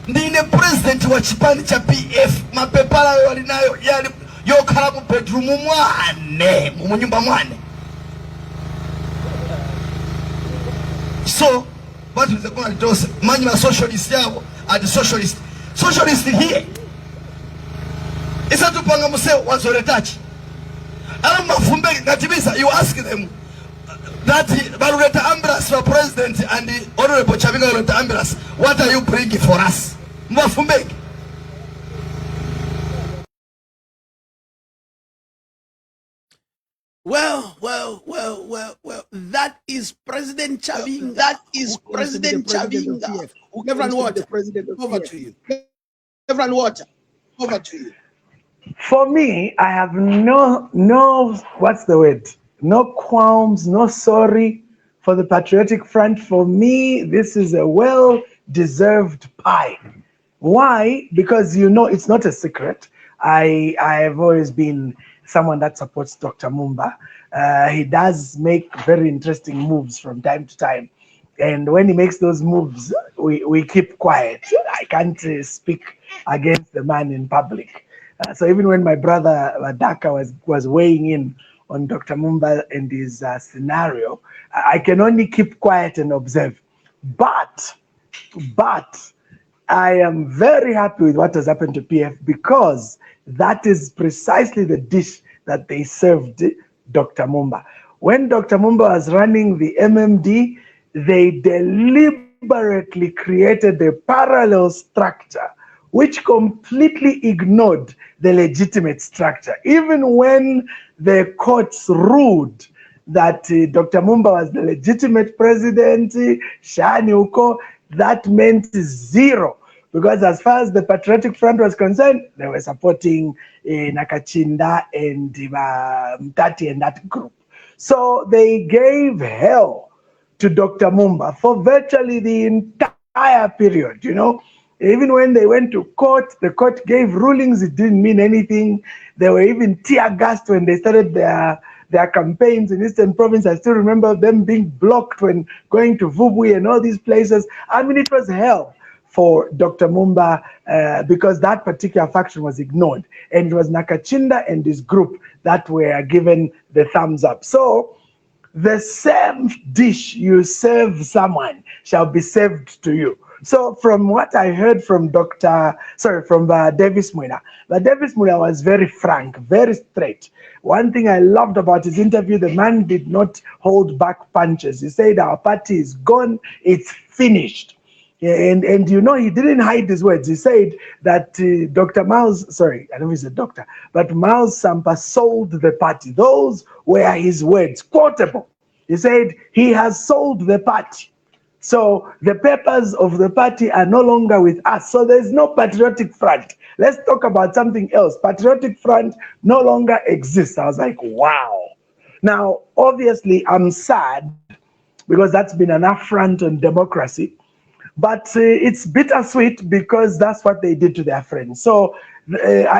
Ndine president wa chipani cha PF, mapepala walinayo yali yokhala mu bedroom mwane mu nyumba mwane. So what is the going to do? Manyima socialist yabo at the socialist here. Isa tupanga museo wazoletachi. Alama fumbeki ngatibisa, you ask them that Baruleta Ambras for president and the Honorable Chavinga Baruleta Ambras, what are you bringing for us? Mwafumbeki. Well, that is President Chavinga. That is President Chavinga. Reverend Water, over to you. Reverend Water, over to you. For me, I have no, what's the word? No qualms, no sorry for the Patriotic Front. For me, this is a well-deserved pie. Why? Because it's not a secret. I have always been someone that supports Dr. Mumba. He does make very interesting moves from time to time. And when he makes those moves, we keep quiet. I can't speak against the man in public. So even when my brother Daka was weighing in on Dr. Mumba and his scenario, I can only keep quiet and observe. But I am very happy with what has happened to PF because that is precisely the dish that they served Dr. Mumba. When Dr. Mumba was running the MMD, they deliberately created a parallel structure which completely ignored the legitimate structure. Even when the courts ruled that Dr. Mumba was the legitimate president, Shani Uko, that meant zero. Because as far as the Patriotic Front was concerned, they were supporting Nakachinda and Mtati and that group. So they gave hell to Dr. Mumba for virtually the entire period, Even when they went to court, the court gave rulings, it didn't mean anything. They were even tear-gassed when they started their campaigns in Eastern Province. I still remember them being blocked when going to Vubwi and all these places. I mean, it was hell for Dr. Mumba because that particular faction was ignored. And it was Nakachinda and his group that were given the thumbs up. So the same dish you serve someone shall be served to you. So from what I heard from Davis Mwina, but Davis Mwina was very frank, very straight. One thing I loved about his interview, the man did not hold back punches. He said, our party is gone, it's finished. And he didn't hide his words. He said that Dr. Miles, sorry, I don't know if he's a doctor, but Miles Sampa sold the party. Those were his words, quotable. He said, he has sold the party. So the papers of the party are no longer with us. So there's no Patriotic Front. Let's talk about something else. Patriotic Front no longer exists. I was like, wow. Now, obviously, I'm sad because that's been an affront on democracy. But it's bittersweet because that's what they did to their friends. So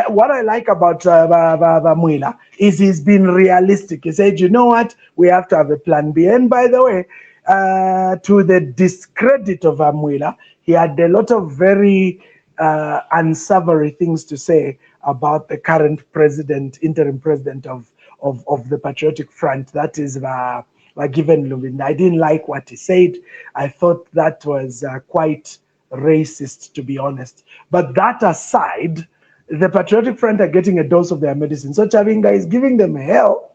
what I like about Mwila is he's been realistic. He said, you know what? We have to have a plan B. And by the way, to the discredit of Mwila, he had a lot of very unsavory things to say about the current president, interim president of the Patriotic Front. That is Given Lubin. I didn't like what he said. I thought that was quite racist, to be honest. But that aside, the Patriotic Front are getting a dose of their medicine. So Chavinga is giving them hell.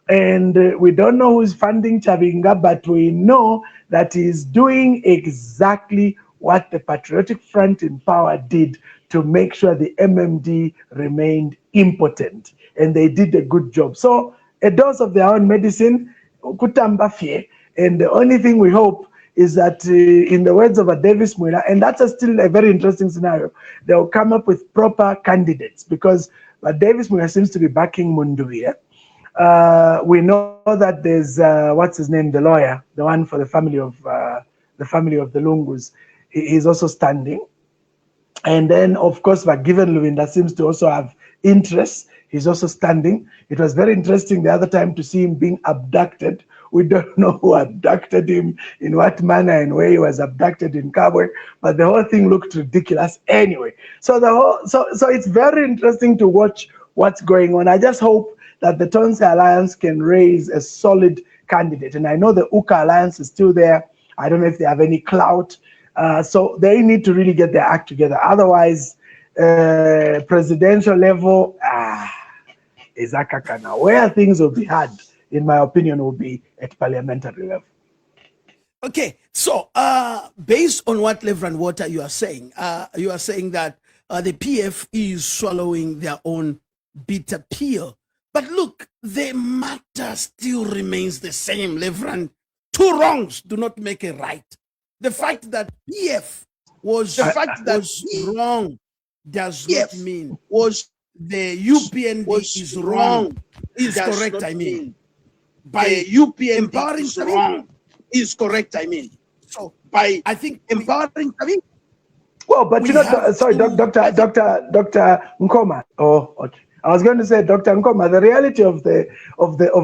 And we don't know who's funding Chavinga, but we know that he's doing exactly what the Patriotic Front in power did to make sure the MMD remained impotent. And they did a good job. So a dose of their own medicine, and the only thing we hope is that, in the words of a Davis Mwina, and that's still a very interesting scenario, they'll come up with proper candidates because Davis Mwina seems to be backing Munduye. We know that there's what's his name, the lawyer, the one for the family of the Lungus. He's also standing. And then, of course, Given Luvinda seems to also have interest. He's also standing. It was very interesting the other time to see him being abducted. We don't know who abducted him, in what manner and where he was abducted in Kabwe, but the whole thing looked ridiculous anyway. So it's very interesting to watch what's going on. I just hope that the Tonse Alliance can raise a solid candidate. And I know the UKA Alliance is still there. I don't know if they have any clout. So they need to really get their act together. Otherwise, presidential level, is akakana. Where things will be had, in my opinion, will be at parliamentary level. Okay, so based on what Reverend Water you are saying that the PF is swallowing their own bitter pill. But look, the matter still remains the same, Reverend. Two wrongs do not make a right. The fact that PF was wrong does not mean the UPND is wrong. Is correct, I mean. By UPND empowering is wrong. Is correct, I mean. So by I think empowering well, but you know, sorry, Dr. Nkoma. Oh, okay. I was going to say, Dr. Nkoma, the reality of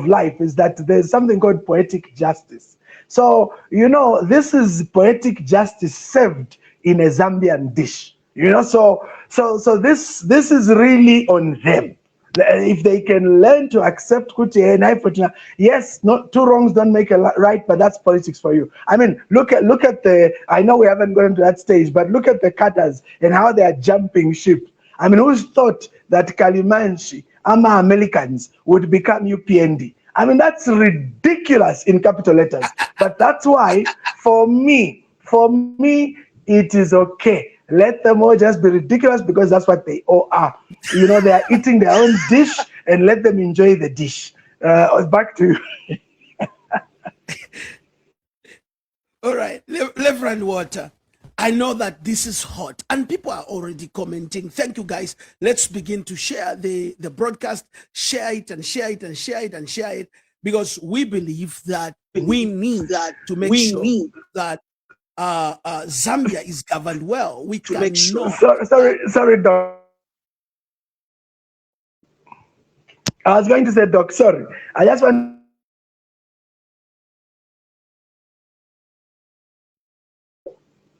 life is that there's something called poetic justice. So, you know, this is poetic justice served in a Zambian dish. You know, so this is really on them. If they can learn to accept Kuti and Fortuna, yes, not two wrongs don't make a right, but that's politics for you. I mean, look at the. I know we haven't gone to that stage, but look at the cutters and how they are jumping ship. I mean, who thought that Kalimanshi, Ama Americans would become UPND? I mean, that's ridiculous in capital letters. But that's why, for me, it is okay. Let them all just be ridiculous because that's what they all are. You know, they are eating their own dish and let them enjoy the dish. Back to you. All right, Reverend Water. I know that this is hot and people are already commenting. Thank you, guys. Let's begin to share the broadcast. Share it and share it and share it and share it because we believe that we need to make sure that Zambia is governed well. We can make sure. Sorry, Doc. I was going to say, Doc, sorry. I just want.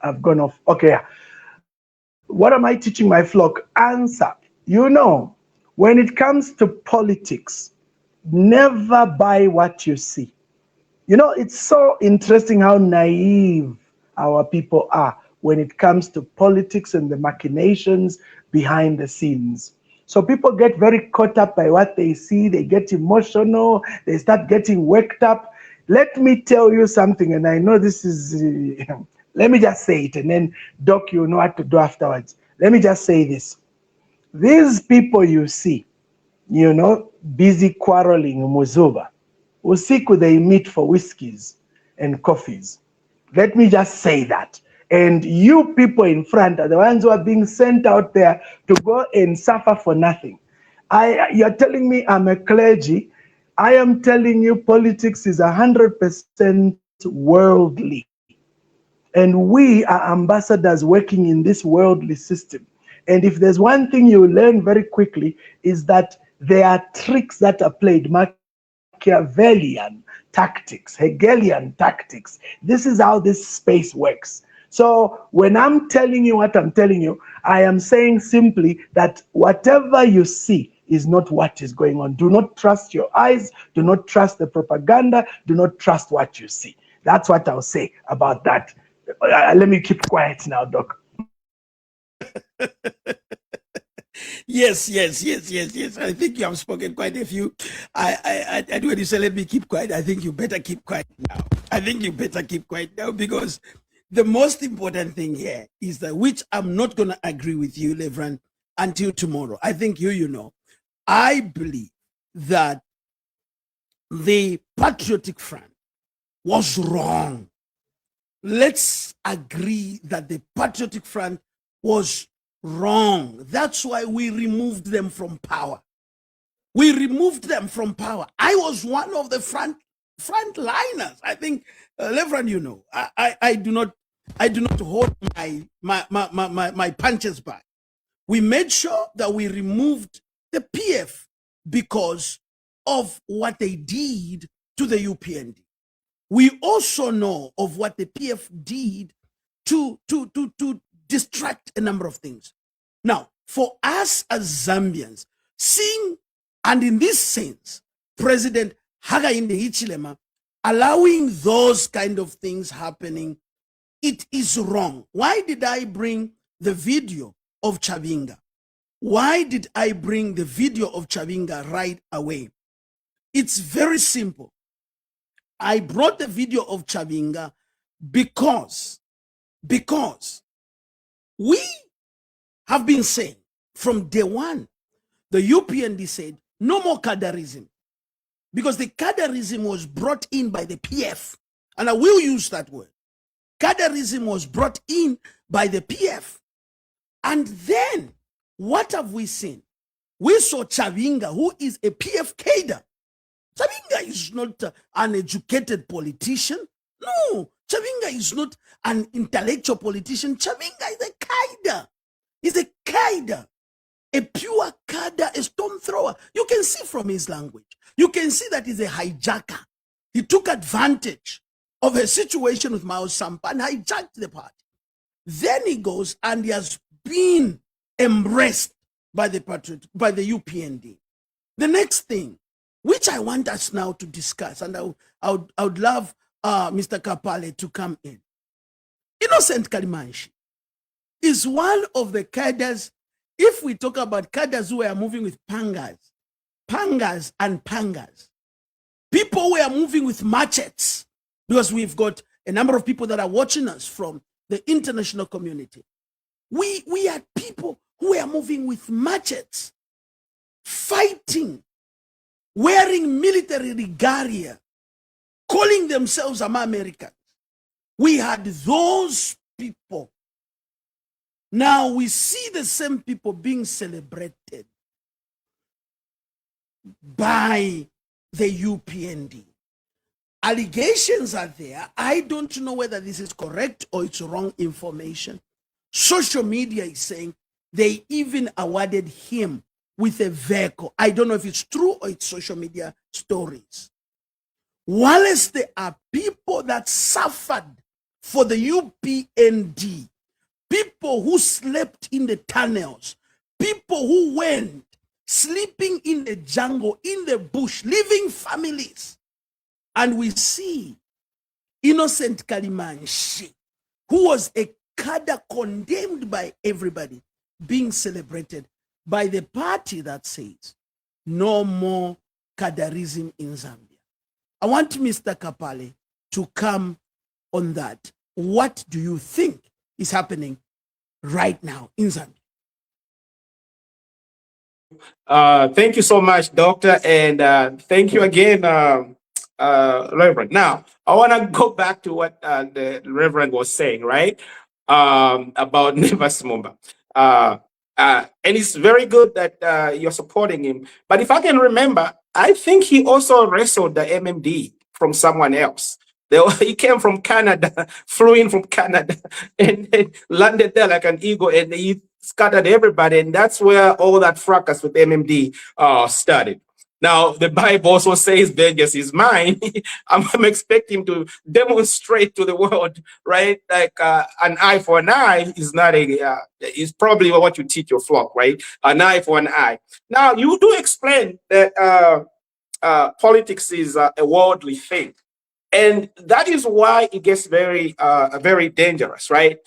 I've gone off. Okay. What am I teaching my flock? Answer. You know, when it comes to politics, never buy what you see. You know, it's so interesting how naive our people are when it comes to politics and the machinations behind the scenes. So people get very caught up by what they see. They get emotional. They start getting worked up. Let me tell you something, and I know this is... let me just say it, and then, Doc, you know what to do afterwards. Let me just say this. These people you see, you know, busy quarreling in Muzuba, usiku they meet for whiskeys and coffees. Let me just say that. And you people in front are the ones who are being sent out there to go and suffer for nothing. You're telling me I'm a clergy. I am telling you politics is 100% worldly. And we are ambassadors working in this worldly system. And if there's one thing you learn very quickly is that there are tricks that are played, Machiavellian tactics, Hegelian tactics. This is how this space works. So when I'm telling you what I'm telling you, I am saying simply that whatever you see is not what is going on. Do not trust your eyes. Do not trust the propaganda. Do not trust what you see. That's what I'll say about that. Let me keep quiet now, Doc. Yes. I think you have spoken quite a few. I when you say let me keep quiet, I think you better keep quiet now. Because the most important thing here is that, which I'm not going to agree with you, Reverend, until tomorrow. I think you know. I believe that the Patriotic Front was wrong. let's agree that the Patriotic Front was wrong. That's why we removed them from power. We removed them from power. I was one of the frontliners. I think, Reverend, you know, I do not hold my punches back. We made sure that we removed the PF because of what they did to the UPND. We also know of what the PF did to distract a number of things. Now, for us as Zambians, seeing, and in this sense, President Hakainde Hichilema allowing those kind of things happening, it is wrong. Why did I bring the video of Chavinga? Why did I bring the video of Chavinga right away? It's very simple. I brought the video of Chavinga because we have been saying from day one, the UPND said, no more cadarism. Because the cadarism was brought in by the PF. And I will use that word. Cadarism was brought in by the PF. And then, what have we seen? We saw Chavinga, who is a PF cadre. Chavinga is not an educated politician. No, Chavinga is not an intellectual politician. Chavinga is a cadre. He's a cadre. A pure cadre, a stone thrower. You can see from his language. You can see that he's a hijacker. He took advantage of a situation with Mao Sampa and hijacked the party. Then he goes and he has been embraced by the UPND. The next thing, which I want us now to discuss, and I would love Mr. Kapale to come in. Innocent Kalimanshi is one of the cadres. If we talk about cadres who are moving with pangas and pangas, people who are moving with machetes, because we've got a number of people that are watching us from the international community. We are people who are moving with machetes, fighting, wearing military regalia, calling themselves Americans. We had those people. Now we see the same people being celebrated by the UPND. Allegations are there. I don't know whether this is correct or it's wrong information. Social media is saying they even awarded him with a vehicle. I don't know if it's true or it's social media stories. Whilst there are people that suffered for the UPND, people who slept in the tunnels, people who went sleeping in the jungle, in the bush, leaving families. And we see Innocent Kalimanshi, who was a cadre condemned by everybody, being celebrated by the party that says no more cadarism in Zambia. I want Mr. Kapale to come on that. What do you think is happening right now in Zambia? Thank you so much, Doctor, and thank you again, Reverend. Now, I want to go back to what the Reverend was saying, right, about Nevas Mumba. And it's very good that you're supporting him. But if I can remember, I think he also wrestled the MMD from someone else. He came from Canada, flew in from Canada, and landed there like an eagle, and he scattered everybody. And that's where all that fracas with MMD started. Now, the Bible also says vengeance is mine. I'm expecting him to demonstrate to the world, right? Like an eye for an eye is not is probably what you teach your flock, right? An eye for an eye. Now, you do explain that politics is a worldly thing. And that is why it gets very, very dangerous, right?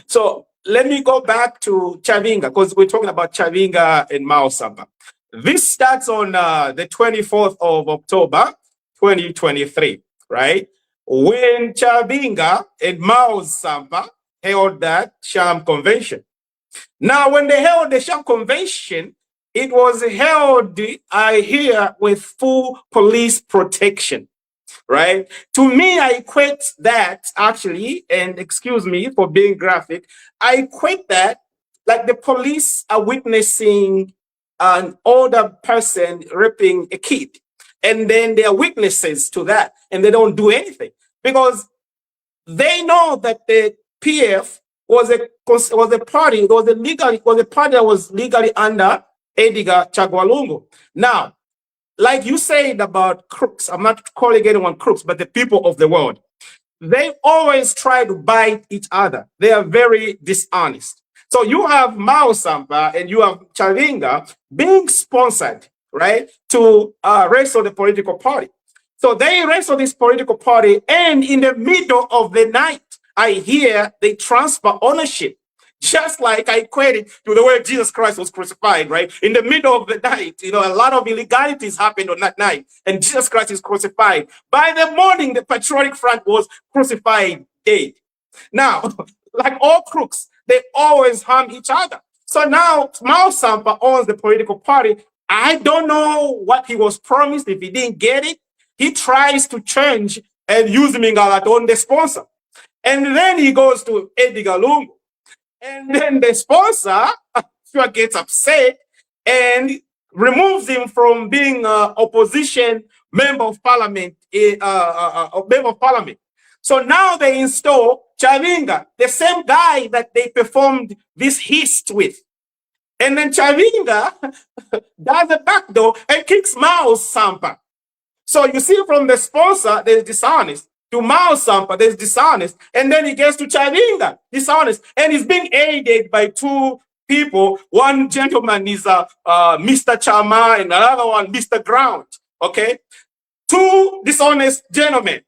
So let me go back to Chavinga, because we're talking about Chavinga and Mao Sampa. This starts on the 24th of October, 2023, right? When Chavinga and Mao Sampa held that sham convention. Now, when they held the sham convention, it was held, I hear, with full police protection. right? To me, I equate that actually, and excuse me for being graphic, I equate that like the police are witnessing an older person raping a kid, and then they are witnesses to that, and they don't do anything because they know that the PF was a party, it was a party that was legally under Edgar Chagwa. Now, like you said about crooks, I'm not calling anyone crooks, but the people of the world, they always try to bite each other. They are very dishonest. So you have Mao Sampa and you have Chavinga being sponsored, right, to wrestle the political party. So they wrestle this political party, and in the middle of the night, I hear they transfer ownership. Just like I equated to the way Jesus Christ was crucified, right? In the middle of the night, you know, a lot of illegalities happened on that night, and Jesus Christ is crucified. By the morning, the Patriotic Front was crucified dead. Now, like all crooks, they always harm each other. So now Mao Sampa owns the political party. I don't know what he was promised. If he didn't get it, he tries to change and use Mingala on the sponsor. And then he goes to Edgar Lungu. And then the sponsor sure gets upset and removes him from being opposition member of parliament. So now they install Chavinga, the same guy that they performed this heist with. And then Chavinga does a backdoor and kicks Mao Sampa. So you see, from the sponsor, there's dishonest. To Mao Sampa, there's dishonest. And then he gets to Chavinga, dishonest. And he's being aided by two people. One gentleman is Mr. Chawama, and another one, Mr. Ground. Okay? Two dishonest gentlemen.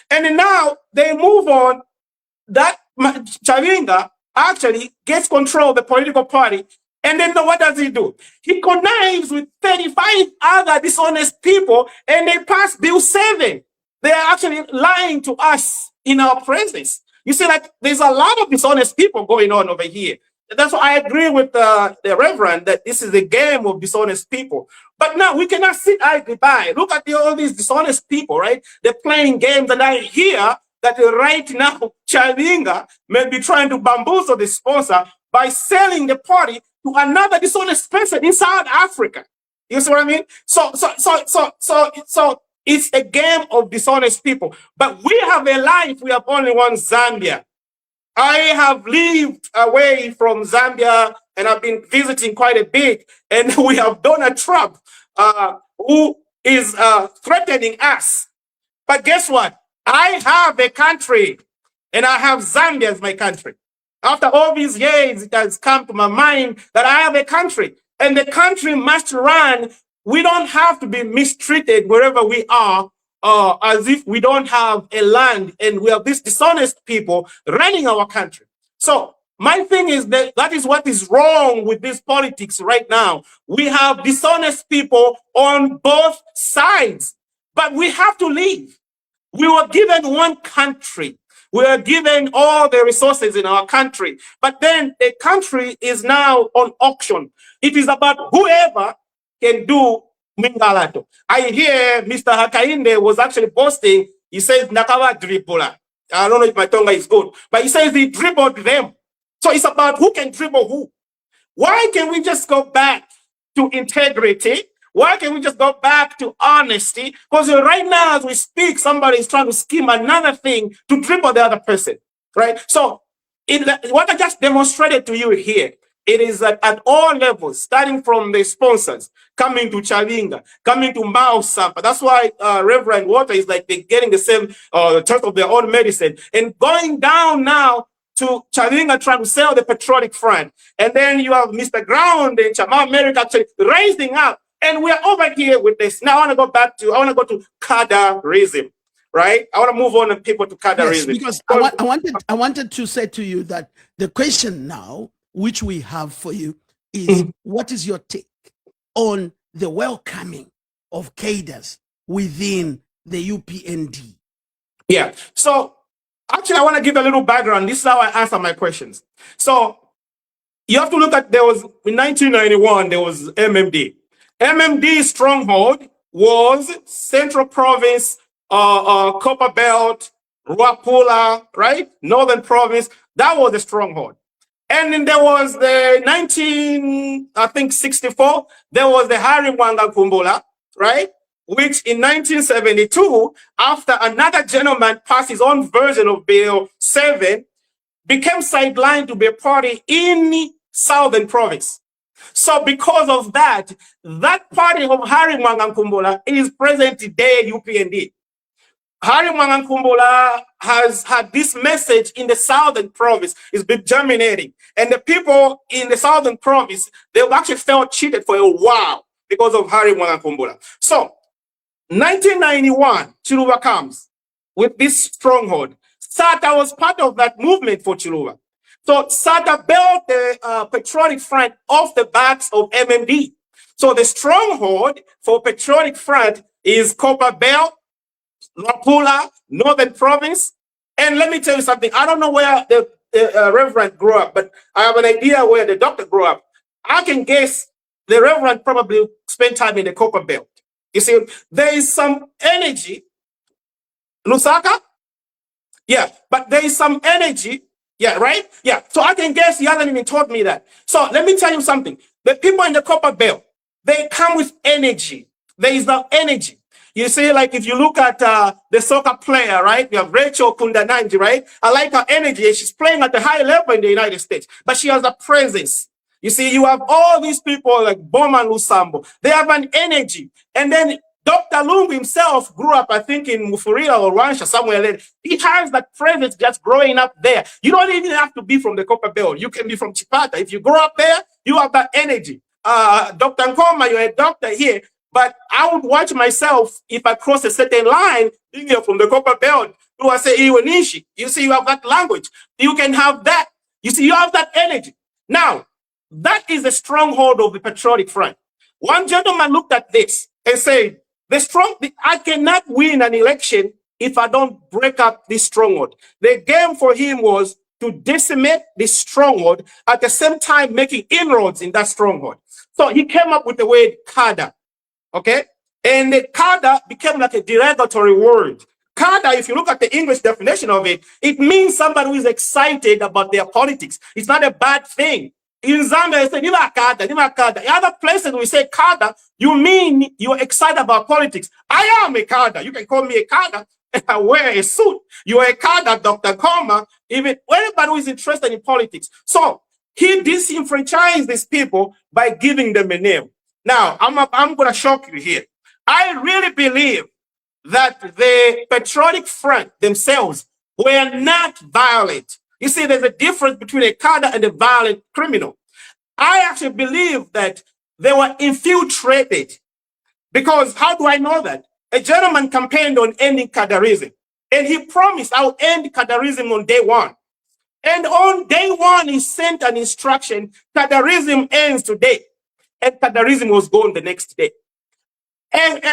And then now they move on. That Chavinga actually gets control of the political party. And then what does he do? He connives with 35 other dishonest people, and they pass Bill 7. They are actually lying to us in our presence. You see, like, there's a lot of dishonest people going on over here. That's why I agree with the Reverend that this is a game of dishonest people. But now we cannot sit idly by. Look at all these dishonest people, right? They're playing games, and I hear that right now Chavinga may be trying to bamboozle the sponsor by selling the party to another dishonest person in South Africa. You see what I mean? So it's a game of dishonest people. But we have a life. We have only one Zambia. I have lived away from Zambia, and I've been visiting quite a bit. And we have Donald Trump, who is threatening us. But guess what? I have a country, and I have Zambia as my country. After all these years, it has come to my mind that I have a country, and the country must run. We don't have to be mistreated wherever we are, as if we don't have a land, and we have these dishonest people running our country. So my thing is that is what is wrong with this politics right now. We have dishonest people on both sides, but we have to leave. We were given one country. We are given all the resources in our country, but then the country is now on auction. It is about whoever can do Mingalato. I hear Mr. Hakainde was actually boasting. He says, Nakawa dribbler. I don't know if my tongue is good, but he says he dribbled them. So it's about who can dribble who. Why can't we just go back to integrity? Why can't we just go back to honesty? Because right now, as we speak, somebody is trying to scheme another thing to dribble the other person, right? So what I just demonstrated to you here, it is that at all levels, starting from the sponsors, coming to Chavinga, coming to Mao Sampa. That's why Reverend Water is like they're getting the same taste of their own medicine. And going down now to Chavinga trying to sell the Patriotic Front. And then you have Mr. Ground and Chama America actually raising up. And we're over here with this. Now I want to go to Kadarism, right? I want to move on and people to Kadarism. Yes, because I wanted to say to you that the question now, which we have for you, is what is your take on the welcoming of cadres within the UPND? Yeah. So actually, I want to give a little background. This is how I answer my questions. So you have to look at, in 1991, there was MMD. MMD's stronghold was Central Province Copper Belt, Ruapula, right? Northern Province. That was the stronghold. And then there was the 64, there was the Harimwanga Kumbula, right? Which in 1972, after another gentleman passed his own version of Bill 7, became sidelined to be a party in Southern Province. So because of that, that party of Harimwanga Kumbula is present today UPND. Harimwanga Kumbula has had this message in the Southern Province. It's been germinating. And the people in the Southern Province, they've actually felt cheated for a while because of Harimwanga Kumbula. So, 1991, Chiluba comes with this stronghold. SATA was part of that movement for Chiluba. So, SATA built the patriotic front off the backs of MMD. So, the stronghold for patriotic front is Copper Belt, Ruapula, Northern Province. And let me tell you something. I don't know where the Reverend grew up, but I have an idea where the doctor grew up. I can guess the Reverend probably spent time in the Copper Belt. You see, there is some energy. Lusaka? Yeah, but there is some energy. Yeah, right? Yeah, so I can guess he hasn't even taught me that. So let me tell you something. The people in the Copper Belt, they come with energy. There is no energy. You see, like if you look at the soccer player, right? You have Rachel Kundananji, right? I like her energy. She's playing at a high level in the United States, but she has a presence. You see, you have all these people like Bowman Lusambo. They have an energy. And then Dr. Lungu himself grew up, I think, in Mufuria or Rwansha, somewhere there. He has that presence just growing up there. You don't even have to be from the Copper Belt. You can be from Chipata. If you grow up there, you have that energy. Dr. Nkoma, you're a doctor here. But I would watch myself if I cross a certain line, being here from the Copper Belt, who I say Iwanishi. You see, you have that language. You can have that. You see, you have that energy. Now, that is the stronghold of the patriotic front. One gentleman looked at this and said, I cannot win an election if I don't break up this stronghold. The game for him was to decimate this stronghold, at the same time making inroads in that stronghold. So he came up with the word kada. Okay, and the kada became like a derogatory word. Kada, if you look at the English definition of it, it means somebody who is excited about their politics. It's not a bad thing. In Zambia, they say, Nima kada, Nima kada. In other places, we say kada, you mean you're excited about politics. I am a kada. You can call me a kada. I wear a suit. You're a kada, Dr. Koma, even anybody who is interested in politics. So he disenfranchised these people by giving them a name. Now, I'm going to shock you here. I really believe that the patriotic front themselves were not violent. You see, there's a difference between a kada and a violent criminal. I actually believe that they were infiltrated. Because how do I know that? A gentleman campaigned on ending kadarism. And he promised, I'll end kadarism on day one. And on day one, he sent an instruction, kadarism ends today. And kadarism was gone the next day. And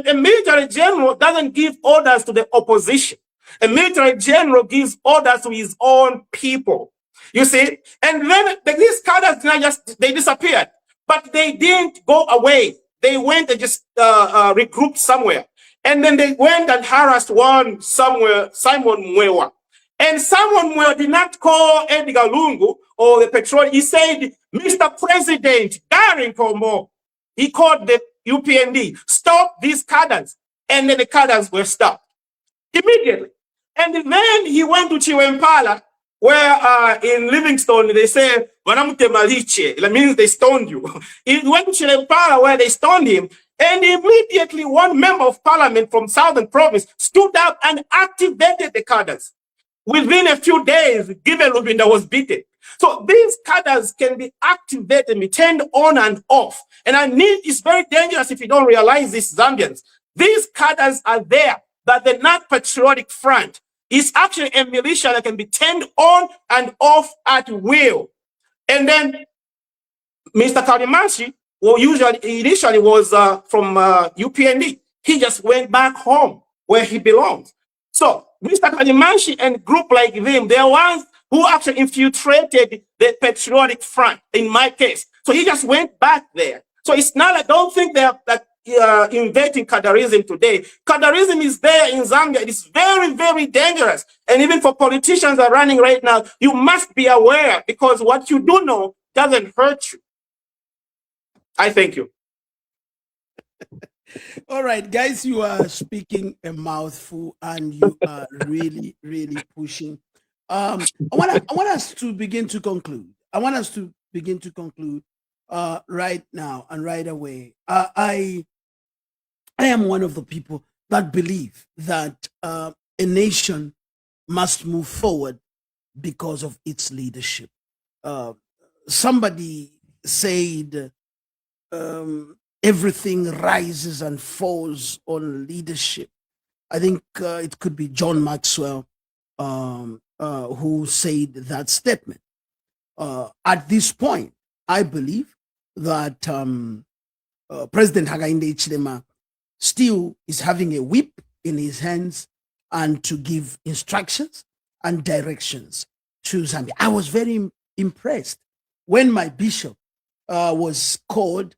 a military general doesn't give orders to the opposition. A military general gives orders to his own people. You see? And then these cadres they disappeared. But they didn't go away. They went and just regrouped somewhere. And then they went and harassed one somewhere, Simon Mwewa. And Simon Mwewa did not call Edgar Lungu or the patrol. He said, Mr. President, Darren Komo. He called the UPND, stop these cadres. And then the cadres were stopped immediately. And then he went to Chiwempala, where in Livingstone, they say, that means they stoned you. He went to Chiwempala, where they stoned him. And immediately one member of parliament from Southern Province stood up and activated the cadres. Within a few days, Given Lubinda was beaten. So these cadres can be activated, be turned on and off. And it's very dangerous if you don't realize this, Zambians. These cadres are there, but they're not patriotic front. It's actually a militia that can be turned on and off at will. And then Mr. Kalimanshi, who initially was from UPND, he just went back home where he belongs. So Mr. Kalimanshi and group like them, they're ones who actually infiltrated the patriotic front, in my case. So he just went back there. So it's not, I don't think that inventing cadarism today. Cadarism is there in Zambia. It is very, very dangerous. And even for politicians that are running right now, you must be aware, because what you do know doesn't hurt you. I thank you. All right, guys, you are speaking a mouthful and you are really, really pushing. I want us to begin to conclude. Right now and right away. I am one of the people that believe that a nation must move forward because of its leadership. Somebody said everything rises and falls on leadership. I think it could be John Maxwell who said that statement. At this point, I believe that President Hakainde Hichilema still is having a whip in his hands and to give instructions and directions to Zambia. I was very impressed when my bishop was called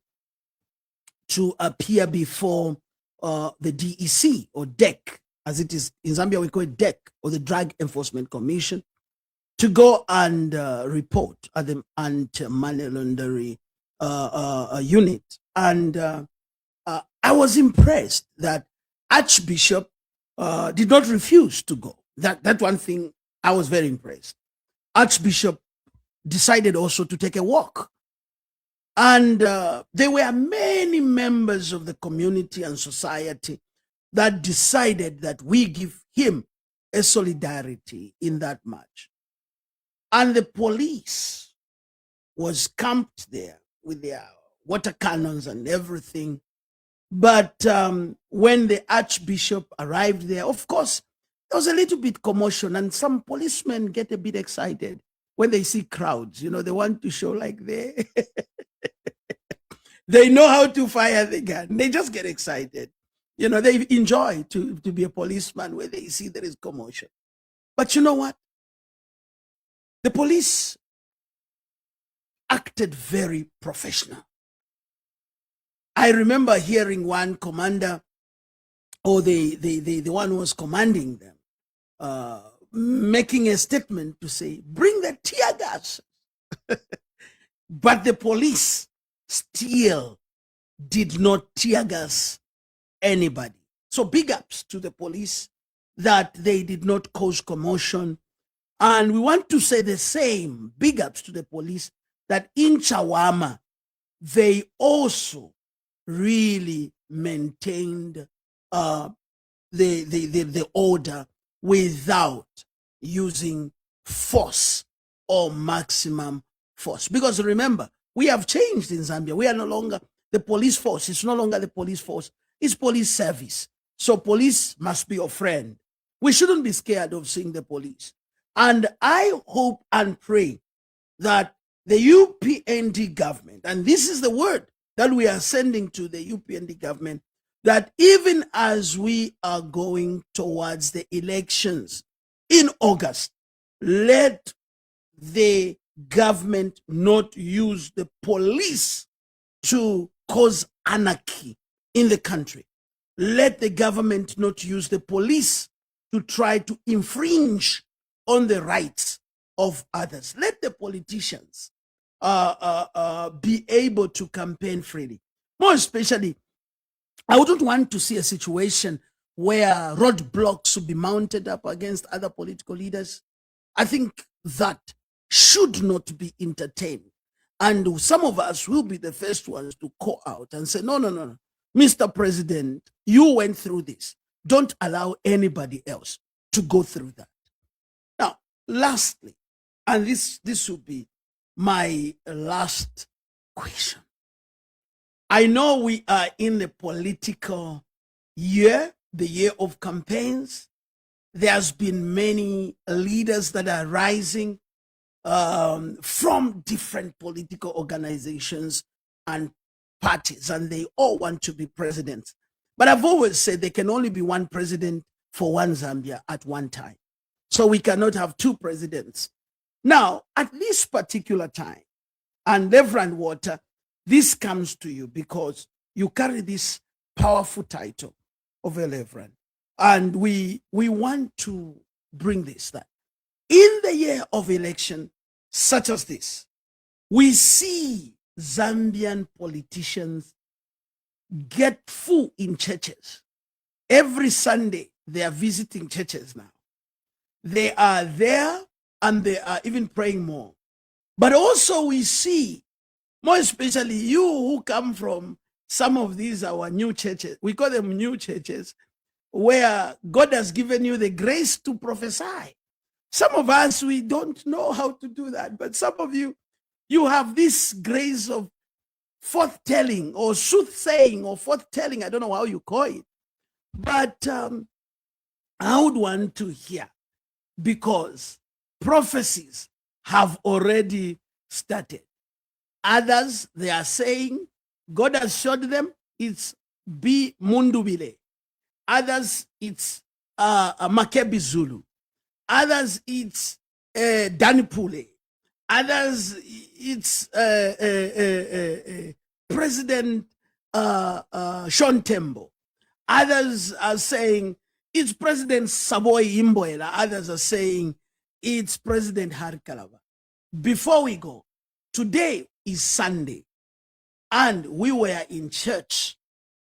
to appear before the DEC or DEC, as it is in Zambia, we call it DEC, or the Drug Enforcement Commission, to go and report at the anti-money laundering unit. And I was impressed that Archbishop did not refuse to go. That one thing, I was very impressed. Archbishop decided also to take a walk. And there were many members of the community and society that decided that we give him a solidarity in that march. And the police was camped there with their water cannons and everything. But when the Archbishop arrived there, of course, there was a little bit commotion, and some policemen get a bit excited when they see crowds. You know, they want to show like they know how to fire the gun. They just get excited. You know, they enjoy to be a policeman where they see there is commotion. But you know what? The police acted very professional. I remember hearing one commander, or the one who was commanding them, making a statement to say, bring the tear gas. But the police still did not tear gas anybody. So big ups to the police that they did not cause commotion. And we want to say the same, big ups to the police, that in Chawama, they also really maintained the order without using force or maximum force. Because remember, we have changed in Zambia. We are no longer the police force. It's no longer the police force. It's police service. So police must be your friend. We shouldn't be scared of seeing the police. And I hope and pray that the UPND government, and this is the word that we are sending to the UPND government, that even as we are going towards the elections in August, let the government not use the police to cause anarchy in the country. Let the government not use the police to try to infringe on the rights of others. Let the politicians be able to campaign freely. More especially, I wouldn't want to see a situation where roadblocks will be mounted up against other political leaders. I think that should not be entertained. And some of us will be the first ones to call out and say, no, Mr. President, you went through this. Don't allow anybody else to go through that. Now, lastly, and this will be my last question. I know we are in the political year, the year of campaigns. There's been many leaders that are rising from different political organizations and parties, and they all want to be presidents. But I've always said there can only be one president for one Zambia at one time. So we cannot have two presidents. Now, at this particular time, and Reverend Water, this comes to you because you carry this powerful title of a reverend. And we want to bring this, that in the year of election such as this, we see Zambian politicians get full in churches. Every Sunday, they are visiting churches now. They are there and they are even praying more. But also we see, more especially you who come from some of these, our new churches, we call them new churches, where God has given you the grace to prophesy. Some of us, we don't know how to do that, but some of you, you have this grace of forth-telling or soothsaying or forth-telling, I don't know how you call it, but I would want to hear, because prophecies have already started. Others, they are saying, God has showed them it's B Mundubile. Others, it's Makebi Zulu. Others, it's Danipule. Others, it's President Sean Tembo. Others are saying it's President Saboy Imboela. Others are saying it's President Harkalava. Before we go, today is Sunday, and we were in church,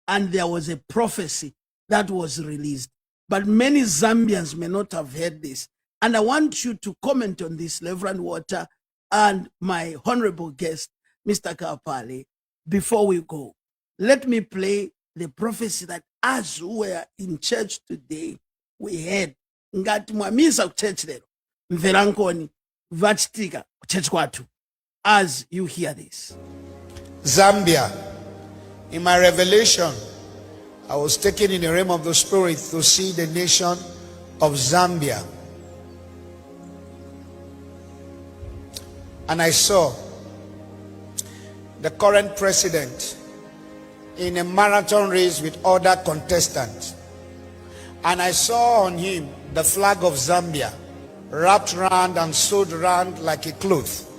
and there was a prophecy that was released. But many Zambians may not have heard this. And I want you to comment on this, Reverend Water and my honorable guest, Mr. Kapali, before we go. Let me play the prophecy that as we were in church today, we heard. Ngati mwamisa church lero. Mverankoni, vachitika church kwatu. As you hear this. Zambia. In my revelation, I was taken in the realm of the spirit to see the nation of Zambia. And I saw the current president in a marathon race with other contestants. And I saw on him the flag of Zambia wrapped round and sewed round like a cloth.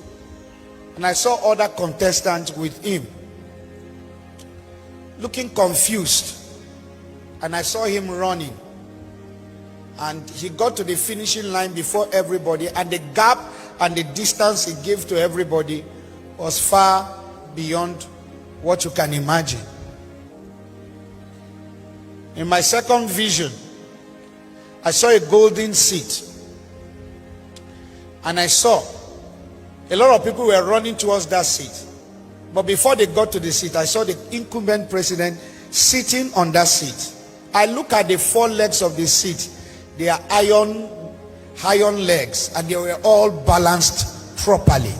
And I saw other contestants with him looking confused. And I saw him running. And he got to the finishing line before everybody, and the gap and the distance he gave to everybody was far beyond what you can imagine. In my second vision, I saw a golden seat. And I saw a lot of people were running towards that seat. But before they got to the seat, I saw the incumbent president sitting on that seat. I look at the four legs of the seat. They are iron legs, and they were all balanced properly.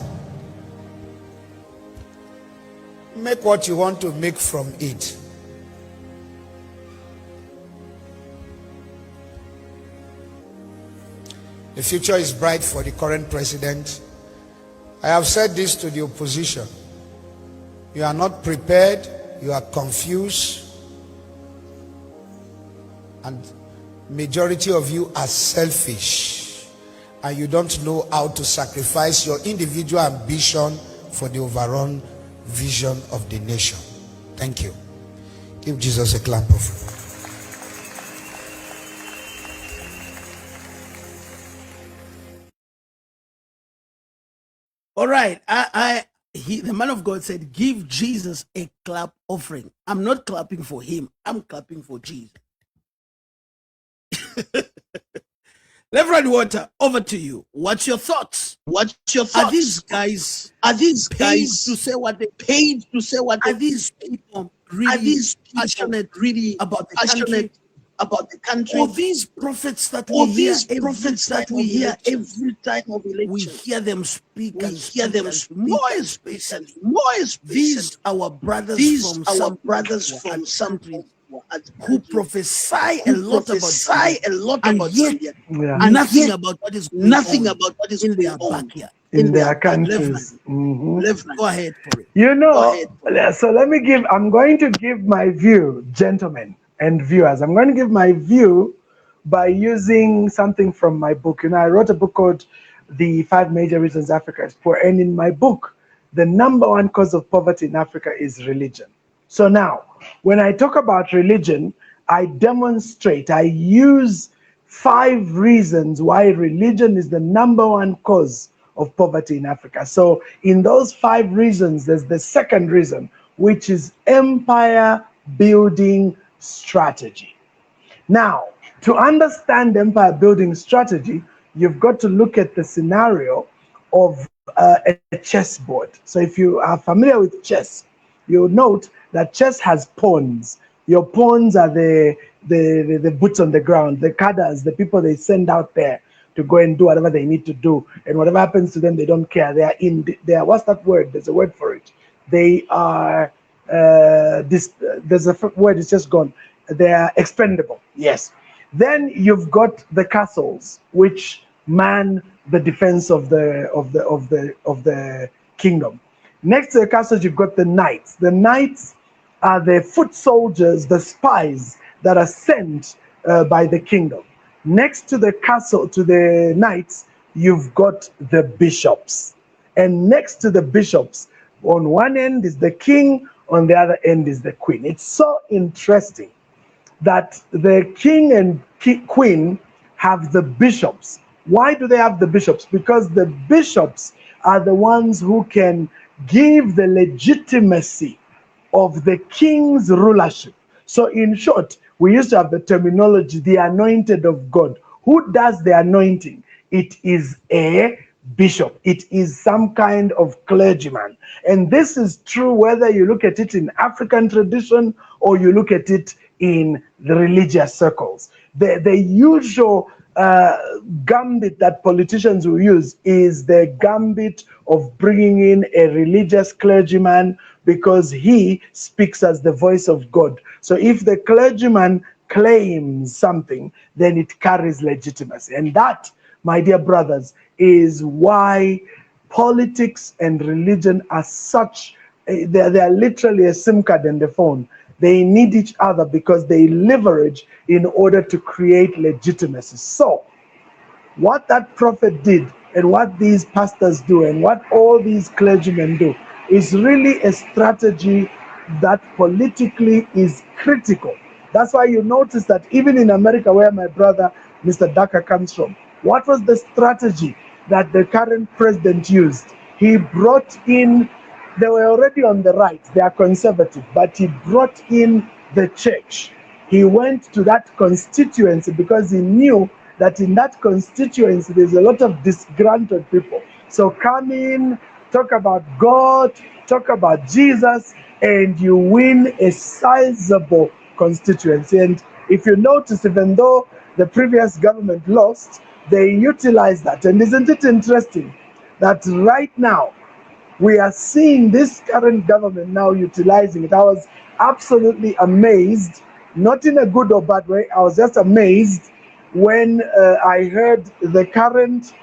Make what you want to make from it. The future is bright for the current president. I have said this to the opposition. You are not prepared, you are confused, and majority of you are selfish, and you don't know how to sacrifice your individual ambition for the overall vision of the nation. Thank you. Give Jesus a clap of. All right. The man of God said, give Jesus a clap offering. I'm not clapping for him. I'm clapping for Jesus. Reverend Water, over to you. What's your thoughts? Are these guys paid to say what they paid to say what? Are these people really passionate about the country? Or these prophets that we hear every time of election, we hear them speak, more especially these our brothers from some countries who prophesy a lot about Zambia, and nothing about what is in their backyard, in their countries. Go ahead for it. You know, so I'm going to give my view, gentlemen and viewers. I'm going to give my view by using something from my book. You know, I wrote a book called The 5 Major Reasons Africa is Poor. And in my book, the #1 cause of poverty in Africa is religion. So now, when I talk about religion, I demonstrate, I use 5 reasons why religion is the #1 cause of poverty in Africa. So in those 5 reasons, there's the second reason, which is empire building strategy. Now, to understand empire building strategy, you've got to look at the scenario of a chessboard. So if you are familiar with chess, you'll note that chess has pawns. Your pawns are the boots on the ground, the cadres, the people they send out there to go and do whatever they need to do. And whatever happens to them, they don't care. They are, what's that word? There's a word for it. They are, there's a word, it's just gone. They are expendable, yes. Then you've got the castles, which man the defense of the kingdom. Next to the castles, you've got the knights. The knights are the foot soldiers, the spies that are sent by the kingdom. Next to the castle, to the knights, you've got the bishops. And next to the bishops, on one end is the king, on the other end is the queen. It's so interesting that the king and queen have the bishops. Why do they have the bishops? Because the bishops are the ones who can give the legitimacy of the king's rulership. So in short, we used to have the terminology, the anointed of God. Who does the anointing? It is a bishop. It is some kind of clergyman. And this is true whether you look at it in African tradition or you look at it in the religious circles. The usual gambit that politicians will use is the gambit of bringing in a religious clergyman because he speaks as the voice of God. So if the clergyman claims something, then it carries legitimacy. And that, my dear brothers, is why politics and religion are such, they are literally a SIM card in the phone. They need each other because they leverage in order to create legitimacy. So what that prophet did and what these pastors do and what all these clergymen do is really a strategy that politically is critical. That's why you notice that even in America, where my brother, Mr. Daka, comes from, what was the strategy that the current president used? He brought in, they were already on the right, they are conservative, but he brought in the church. He went to that constituency because he knew that in that constituency there's a lot of disgruntled people. So come in, talk about God, talk about Jesus, and you win a sizable constituency. And if you notice, even though the previous government lost, they utilized that. And isn't it interesting that right now we are seeing this current government now utilizing it? I was absolutely amazed, not in a good or bad way. I was just amazed when I heard the current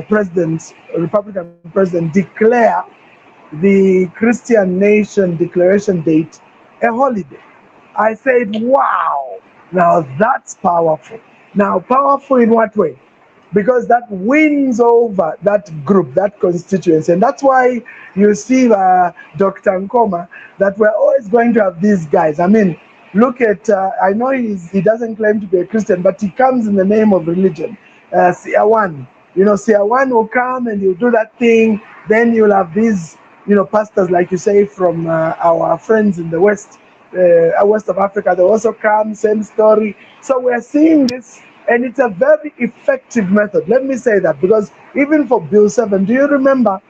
president, Republican president, declare the Christian Nation Declaration date a holiday. I said, wow, now that's powerful. Now, powerful in what way? Because that wins over that group, that constituency. And that's why you see Dr. Nkoma, that we're always going to have these guys. I mean, look at, I know he doesn't claim to be a Christian, but he comes in the name of religion. Siawan, Siawan will come and he'll do that thing. Then you'll have these, pastors, like you say, from our friends in the west of Africa. They also come, same story. So we're seeing this, and it's a very effective method. Let me say that, because even for Bill 7, do you remember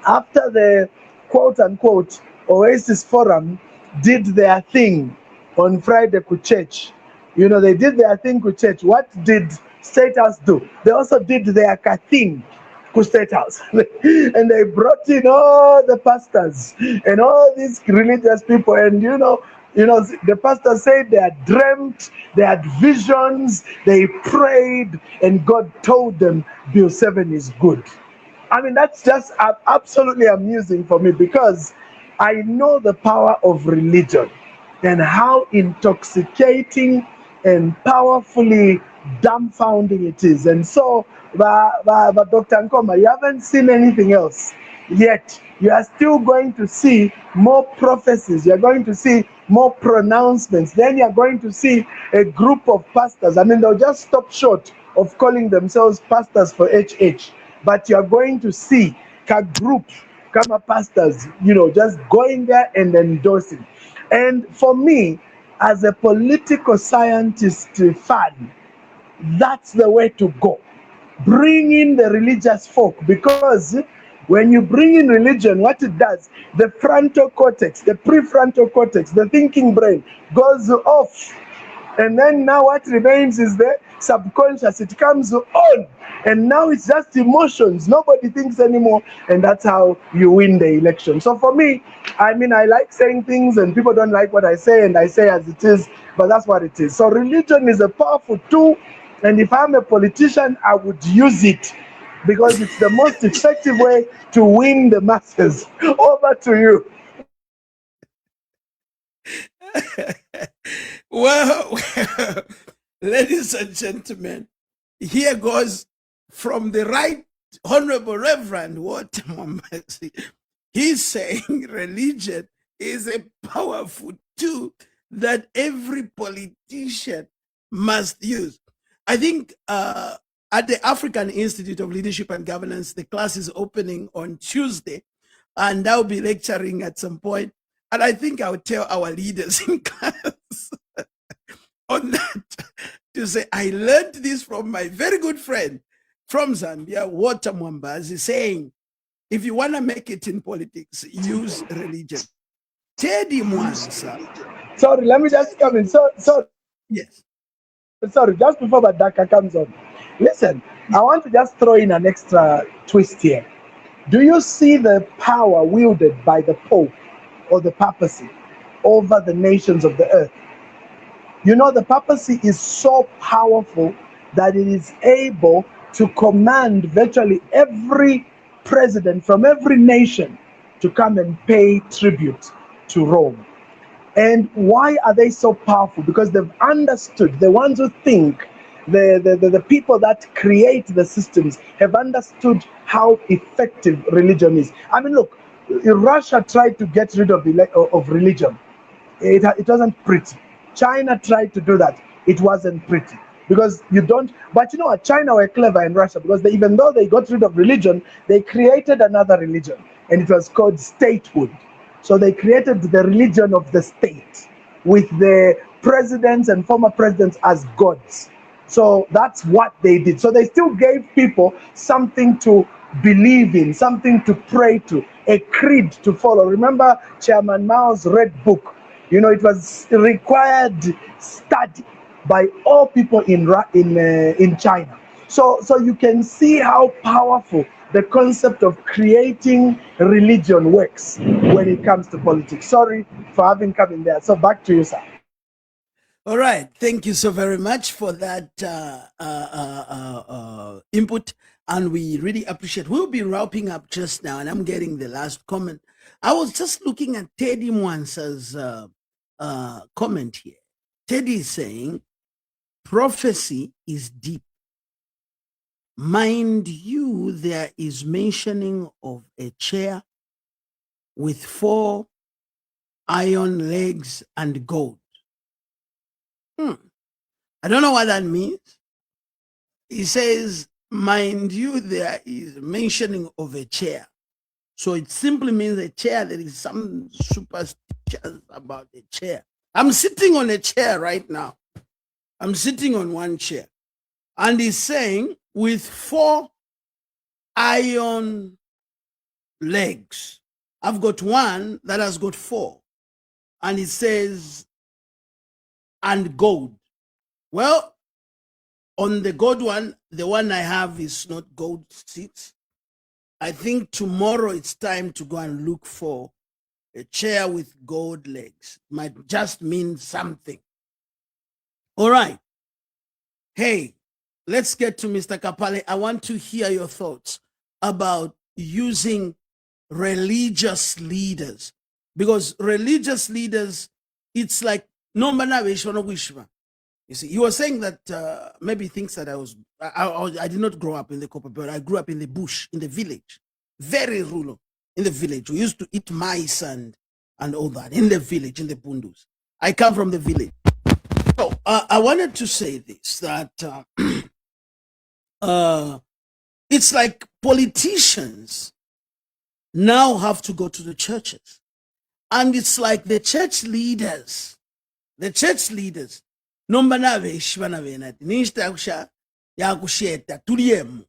after the quote-unquote Oasis Forum did their thing on Friday to church, they did their thing to church. What did State House do? They also did their thing to State House. And they brought in all the pastors and all these religious people. And the pastor said they had dreamt, they had visions, they prayed, and God told them Bill 7 is good. I mean, that's just absolutely amusing for me, because I know the power of religion and how intoxicating and powerfully dumbfounding it is. And so, but Dr. Nkoma, you haven't seen anything else Yet you are still going to see more prophecies, you're going to see more pronouncements, then you're going to see a group of pastors. I mean, they'll just stop short of calling themselves pastors for HH, but you're going to see a group, kama pastors, just going there and endorsing. And for me, as a political scientist fan, that's the way to go. Bring in the religious folk, because when you bring in religion, what it does, the frontal cortex, the prefrontal cortex, the thinking brain goes off. And then now what remains is the subconscious. It comes on. And now it's just emotions. Nobody thinks anymore. And that's how you win the election. So for me, I mean, I like saying things and people don't like what I say, and I say as it is, but that's what it is. So religion is a powerful tool. And if I'm a politician, I would use it, because it's the most effective way to win the masses. Over to you. Well, ladies and gentlemen, here goes from the Right Honorable Reverend Walter Mwambasi. He's saying religion is a powerful tool that every politician must use. I think at the African Institute of Leadership and Governance, the class is opening on Tuesday, and I'll be lecturing at some point. And I think I'll tell our leaders in class on that to say, I learned this from my very good friend from Zambia, Walter Mwambasi, saying, if you want to make it in politics, use religion. Teddy Mwansa. Sorry, let me just come in. So Yes. Sorry, just before Badaka comes on. Listen, I want to just throw in an extra twist here. Do you see the power wielded by the Pope or the papacy over the nations of the earth? The papacy is so powerful that it is able to command virtually every president from every nation to come and pay tribute to Rome. And why are they so powerful? Because they've understood, the ones who think, the people that create the systems have understood how effective religion is. I mean, look, Russia tried to get rid of religion. It wasn't pretty. China tried to do that. It wasn't pretty. Because you don't, but you know what, China were clever in Russia, because even though they got rid of religion, they created another religion, and it was called statehood. So they created the religion of the state, with the presidents and former presidents as gods. So that's what they did. So they still gave people something to believe in, something to pray to, a creed to follow. Remember Chairman Mao's Red Book? It was required study by all people in China. So you can see how powerful the concept of creating religion works when it comes to politics. Sorry for having come in there. So back to you, sir. All right. Thank you so very much for that input. And we really appreciate. We'll be wrapping up just now, and I'm getting the last comment. I was just looking at Teddy Mwansa's comment here. Teddy is saying, prophecy is deep. Mind you, there is mentioning of a chair with 4 iron legs and gold. I don't know what that means. He says, mind you, there is mentioning of a chair. So it simply means a chair. There is some superstition about the chair. I'm sitting on a chair right now. I'm sitting on one chair. And he's saying, with 4 iron legs. I've got one that has got 4. And it says, and gold. Well, on the gold one, the one I have is not gold seats. I think tomorrow it's time to go and look for a chair with gold legs. Might just mean something. All right. Hey, let's get to Mr. Kapale. I want to hear your thoughts about using religious leaders, because religious leaders, it's like no matter wishma. You see, you were saying that maybe things that I did not grow up in the copper belt. I grew up in the bush, in the village, very rural. In the village, we used to eat mice and all that in the village, in the Bundus. I come from the village. So I wanted to say this, that it's like politicians now have to go to the churches. And it's like the church leaders, nomba nabeshi bana benati nishita yakusheta tuliemu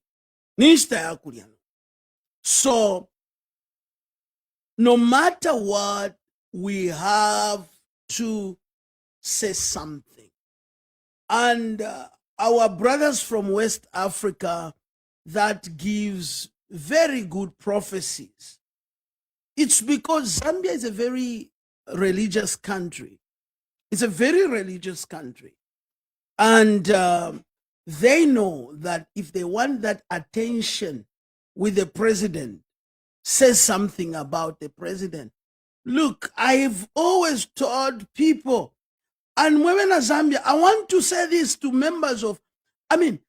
nishita yakuliano. So no matter what, we have to say something. And our brothers from West Africa, that gives very good prophecies. It's because Zambia is a very religious country. It's a very religious country. And they know that if they want that attention with the president, say something about the president. Look, I've always told people, and women of Zambia, I want to say this to members of parliament,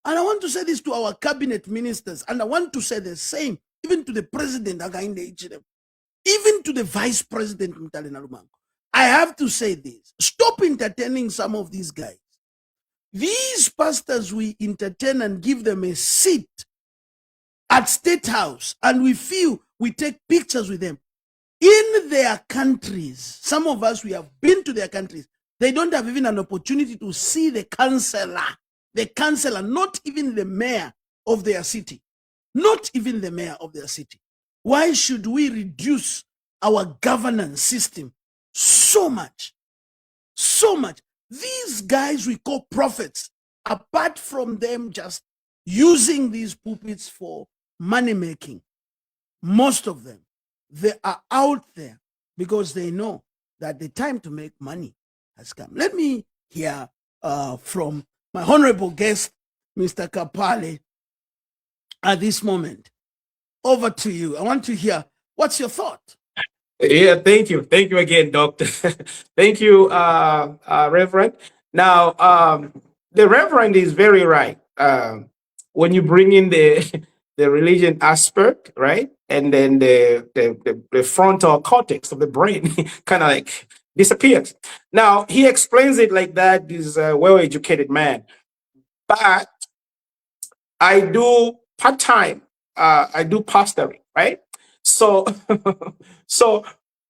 and I want to say this to our cabinet ministers, and I want to say the same, even to the president, Hakainde Hichilema, even to the vice president, I have to say this. Stop entertaining some of these guys. These pastors, we entertain and give them a seat at State House, and we take pictures with them. In their countries, some of us, we have been to their countries. They don't have even an opportunity to see the councillor, not even the mayor of their city. Not even the mayor of their city. Why should we reduce our governance system so much? So much. These guys we call prophets, apart from them just using these pulpits for money making, most of them, they are out there because they know that the time to make money has come. Let me hear from my honorable guest, Mr. Kapale, at this moment. Over to you. I want to hear, what's your thought? Yeah, thank you. Thank you again, Doctor. Thank you, Reverend. Now, the Reverend is very right. When you bring in the religion aspect, right? And then the frontal cortex of the brain kind of like disappears. Now, he explains it like that. He's a well-educated man. But I do part-time. I do pastoring, right? So, so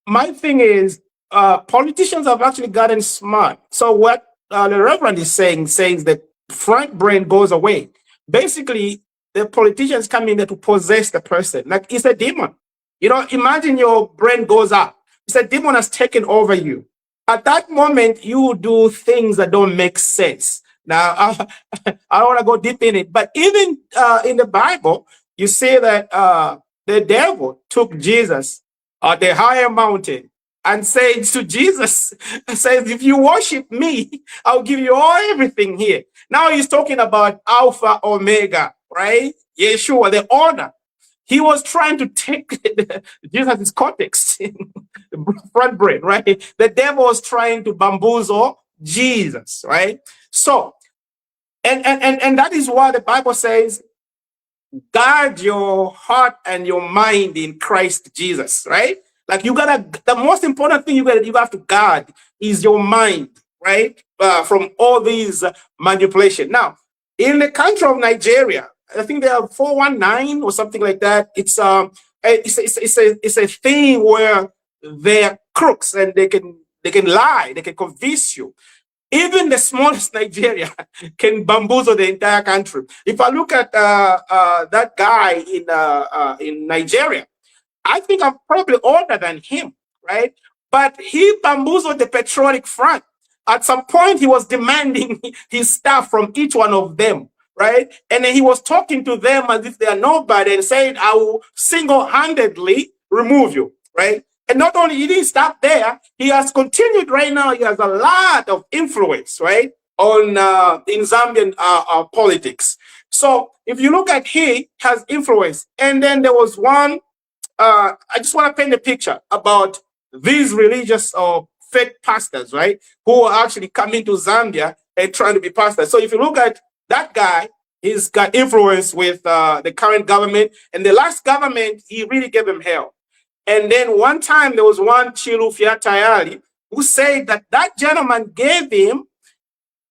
my thing is, politicians have actually gotten smart. So what the Reverend is saying that front brain goes away. Basically, the politicians come in there to possess the person. Like it's a demon. You know, imagine your brain goes up. It's a demon has taken over you. At that moment, you do things that don't make sense. Now, I don't want to go deep in it, but even in the Bible, you see that the devil took Jesus at the higher mountain and said to Jesus, says, if you worship me, I'll give you everything here. Now he's talking about Alpha, Omega, right? Yeshua, the order. He was trying to take Jesus' cortex, the front brain, right? The devil was trying to bamboozle Jesus, right? So, and that is why the Bible says, guard your heart and your mind in Christ Jesus, right? Like the most important thing you have to guard is your mind, right? From all these manipulation. Now, in the country of Nigeria, I think they have 419 or something like that. It's a thing where they're crooks and they can lie, they can convince you. Even the smallest Nigeria can bamboozle the entire country. If I look at that guy in Nigeria, I think I'm probably older than him, right? But he bamboozled the patriotic front. At some point, he was demanding his stuff from each one of them, right? And then he was talking to them as if they are nobody and saying, I will single-handedly remove you, right? And not only he didn't stop there, he has continued right now. He has a lot of influence, right, on in Zambian politics. So if you look at he has influence. And then there was one, I just want to paint a picture about these religious or fake pastors, right, who are actually coming to Zambia and trying to be pastors. So if you look at that guy, He's got influence with the current government. And the last government, he really gave him hell. And then one time there was one Chilu Fiatayali who said that that gentleman gave him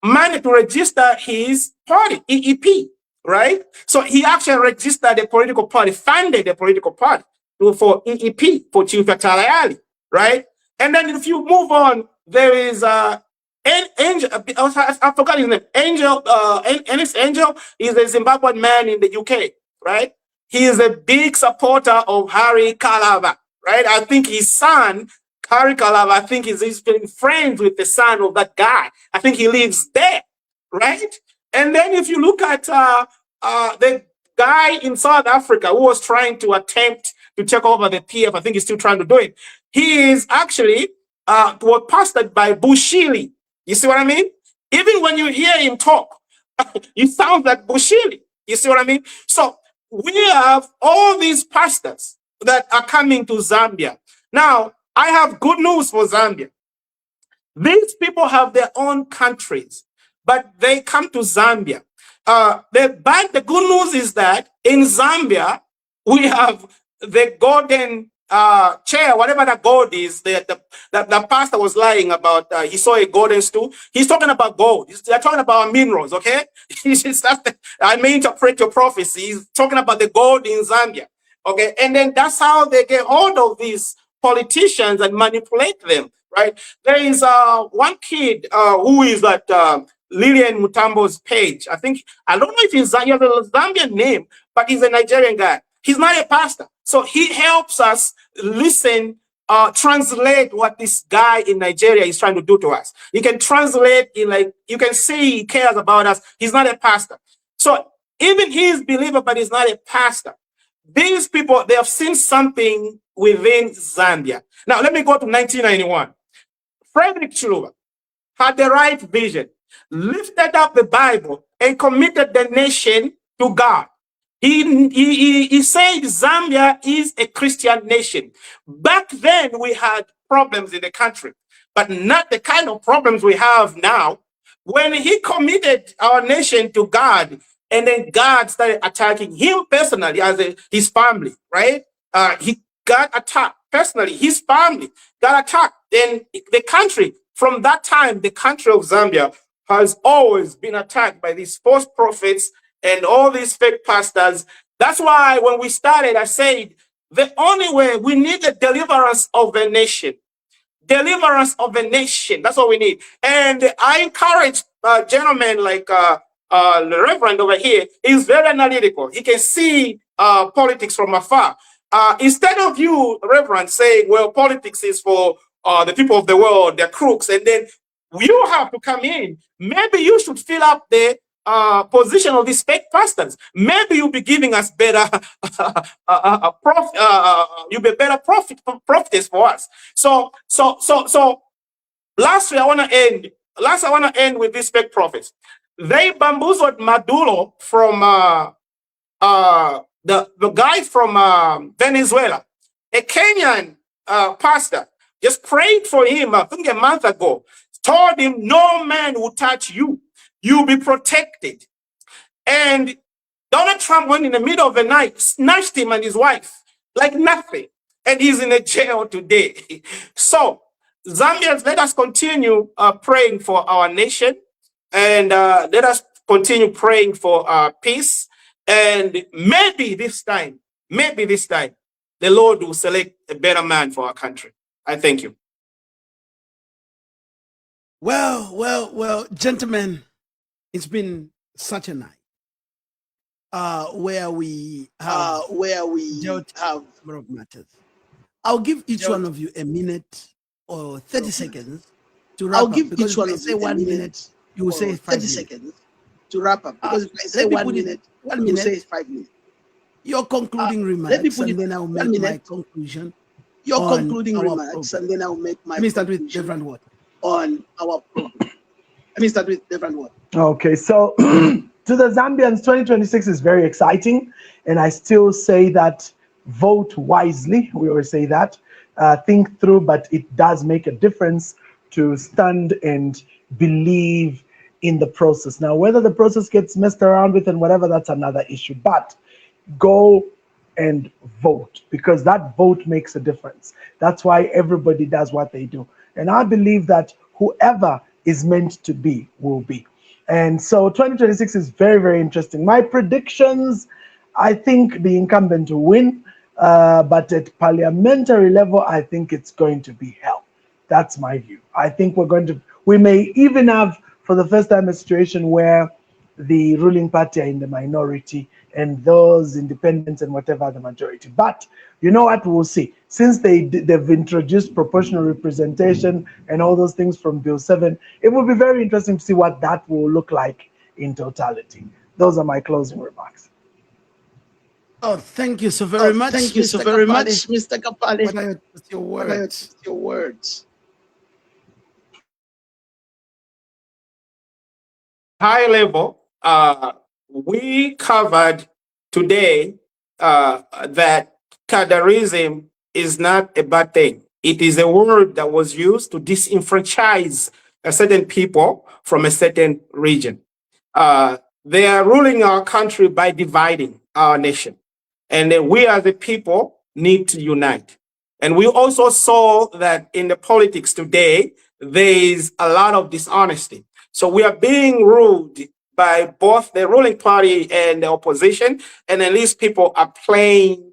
money to register his party, EEP, right? So he actually registered a political party, funded a political party for EEP, for Chilu Fiatayali, right? And then if you move on, there is Angel, I forgot his name. Angel, Ennis Angel is a Zimbabwean man in the UK, right? He is a big supporter of Harry Kalava, right? I think his son, Harry Kalava, I think he's been friends with the son of that guy. I think he lives there, right? And then if you look at the guy in South Africa who was trying to attempt to take over the PF, I think he's still trying to do it. He is actually was pastored by Bushili. You see what I mean? Even when you hear him talk, he sounds like Bushili. You see what I mean? So we have all these pastors that are coming to Zambia. Now, I have good news for Zambia. These people have their own countries, but they come to Zambia. The good news is that in Zambia, we have the golden chair, whatever that gold is. The pastor was lying about, he saw a golden stool. He's talking about gold. They're talking about minerals, okay? I may interpret your prophecy. He's talking about the gold in Zambia, okay? And then that's how they get hold of these politicians and manipulate them, right? There is one kid who is at Lillian Mutambo's page. I don't know if he's a Zambian name, but he's a Nigerian guy. He's not a pastor. So he helps us listen, translate what this guy in Nigeria is trying to do to us. He can translate in, like, you can see he cares about us. He's not a pastor. So even he is a believer, but he's not a pastor. These people, they have seen something within Zambia. Now, let me go to 1991. Frederick Chiluba had the right vision, lifted up the Bible, and committed the nation to God. He said Zambia is a Christian nation. Back then, we had problems in the country, but not the kind of problems we have now. When he committed our nation to God, and then God started attacking him personally as his family, right? He got attacked personally. His family got attacked. Then the country, from that time, the country of Zambia has always been attacked by these false prophets and all these fake pastors. That's why when we started, I said, the only way we need the deliverance of the nation. Deliverance of the nation. That's what we need. And I encourage gentlemen like the Reverend over here. He's very analytical. He can see politics from afar. Instead of you, Reverend, saying, well, politics is for the people of the world, they're crooks, and then you have to come in. Maybe you should fill up the position of these fake pastors. Maybe you'll be giving us better you'll be better prophetess for us. So lastly, I want to end with these fake prophets. They bamboozled Maduro from the guy from Venezuela, a Kenyan pastor. Just prayed for him, I think a month ago. Told him no man will touch you. You'll be protected. And Donald Trump went in the middle of the night, snatched him and his wife like nothing. And he's in a jail today. So, Zambians, let us continue praying for our nation. And let us continue praying for peace. And maybe this time, the Lord will select a better man for our country. I thank you. Well, gentlemen, it's been such a night where we have dealt a number of matters. I'll give each one of you a minute or 30 seconds to wrap up. Because if I say 1 minute, you will say 30 seconds to wrap up. Because if I say 1 minute, you will say 5 minutes. Your concluding remarks, and then I'll make my conclusion. Your concluding remarks, and then I'll make my. Let me start with Reverend Watt. On our program. Let me start with Reverend Watt. Okay, so to the Zambians, 2026 is very exciting, and I still say that vote wisely. We always say that. Think through, but it does make a difference to stand and believe in the process. Now, whether the process gets messed around with and whatever, that's another issue. But go and vote, because that vote makes a difference. That's why everybody does what they do. And I believe that whoever is meant to be will be. And so 2026 is very, very interesting. My predictions, I think the incumbent will win, but at parliamentary level, I think it's going to be hell. That's my view. I think we may even have, for the first time, a situation where the ruling party are in the minority and those independents and whatever are the majority. But you know what, we'll see. Since they've introduced proportional representation and all those things from Bill 7, it will be very interesting to see what that will look like in totality. Those are my closing remarks. Oh, thank you so very much. Thank you so Mr. very Kapale. much, Mr. Kapale. What are your words? Your words. High level, we covered today that cadarism is not a bad thing. It is a word that was used to disenfranchise a certain people from a certain region. They are ruling our country by dividing our nation. And we as a people need to unite. And we also saw that in the politics today, there is a lot of dishonesty. So we are being ruled by both the ruling party and the opposition, and at least people are playing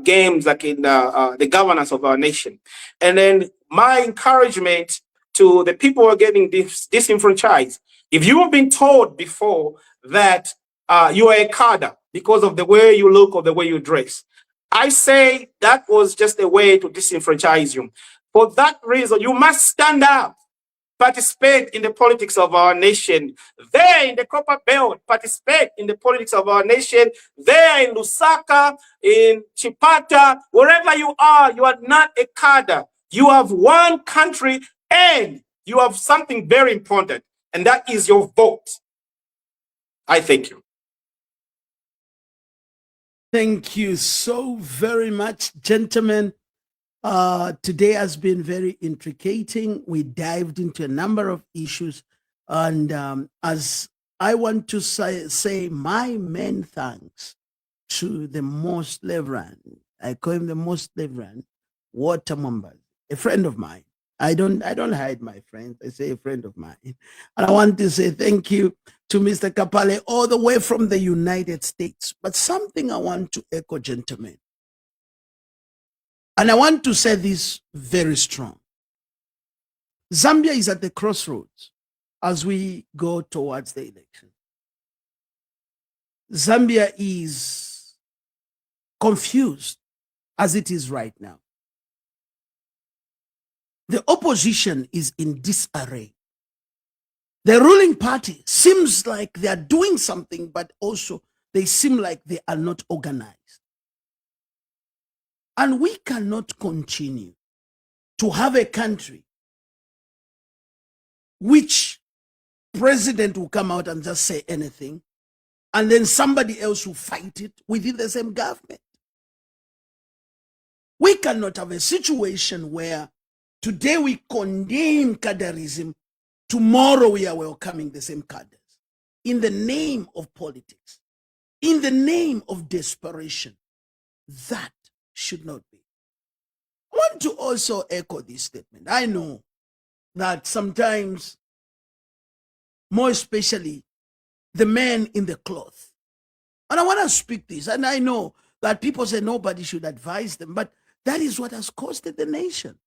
games like in the governance of our nation. And then my encouragement to the people who are getting disenfranchised, if you have been told before that you are a cadre because of the way you look or the way you dress, I say that was just a way to disenfranchise you. For that reason, you must stand up, participate in the politics of our nation. There in the Copper Belt, participate in the politics of our nation. There in Lusaka, in Chipata, wherever you are not a cadre. You have one country and you have something very important, and that is your vote. I thank you. Thank you so very much, gentlemen. Today has been very intricating. We dived into a number of issues. And as I want to say my main thanks to the most Reverend, I call him the most Reverend, Walter Mumba, a friend of mine. I don't hide my friends. I say a friend of mine. And I want to say thank you to Mr. Kapale all the way from the United States. But something I want to echo, gentlemen. And I want to say this very strong. Zambia is at the crossroads as we go towards the election. Zambia is confused as it is right now. The opposition is in disarray. The ruling party seems like they are doing something, but also they seem like they are not organized. And we cannot continue to have a country which president will come out and just say anything, and then somebody else will fight it within the same government. We cannot have a situation where today we condemn cadarism, tomorrow we are welcoming the same cadres in the name of politics, in the name of desperation. That should not be. I want to also echo this statement. I know that sometimes, more especially the men in the cloth, and I want to speak this, and I know that people say nobody should advise them, but that is what has costed the nation,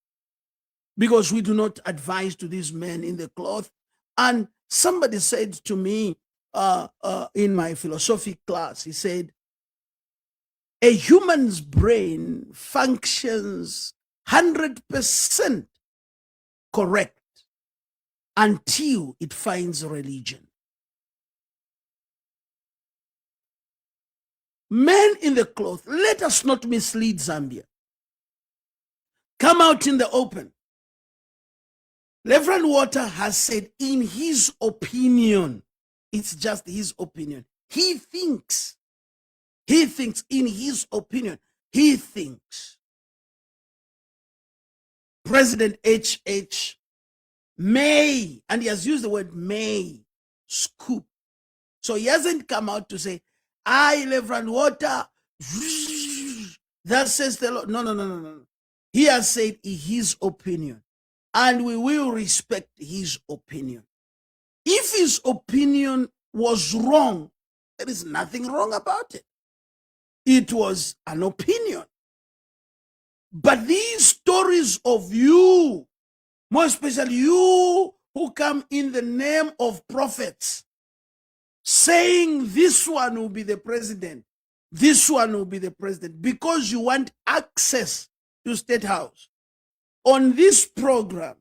because we do not advise to these men in the cloth. And somebody said to me in my philosophy class, he said, a human's brain functions 100% correct until it finds religion. Men in the cloth, let us not mislead Zambia. Come out in the open. Reverend Walter has said in his opinion, it's just his opinion. He thinks in his opinion, he thinks President HH may, and he has used the word may, scoop. So he hasn't come out to say, I, Reverend Water, that says the Lord. No. He has said his opinion, and we will respect his opinion. If his opinion was wrong, there is nothing wrong about it. It was an opinion. But these stories of you, more especially you who come in the name of prophets, saying this one will be the president, this one will be the president, because you want access to State House. On this program,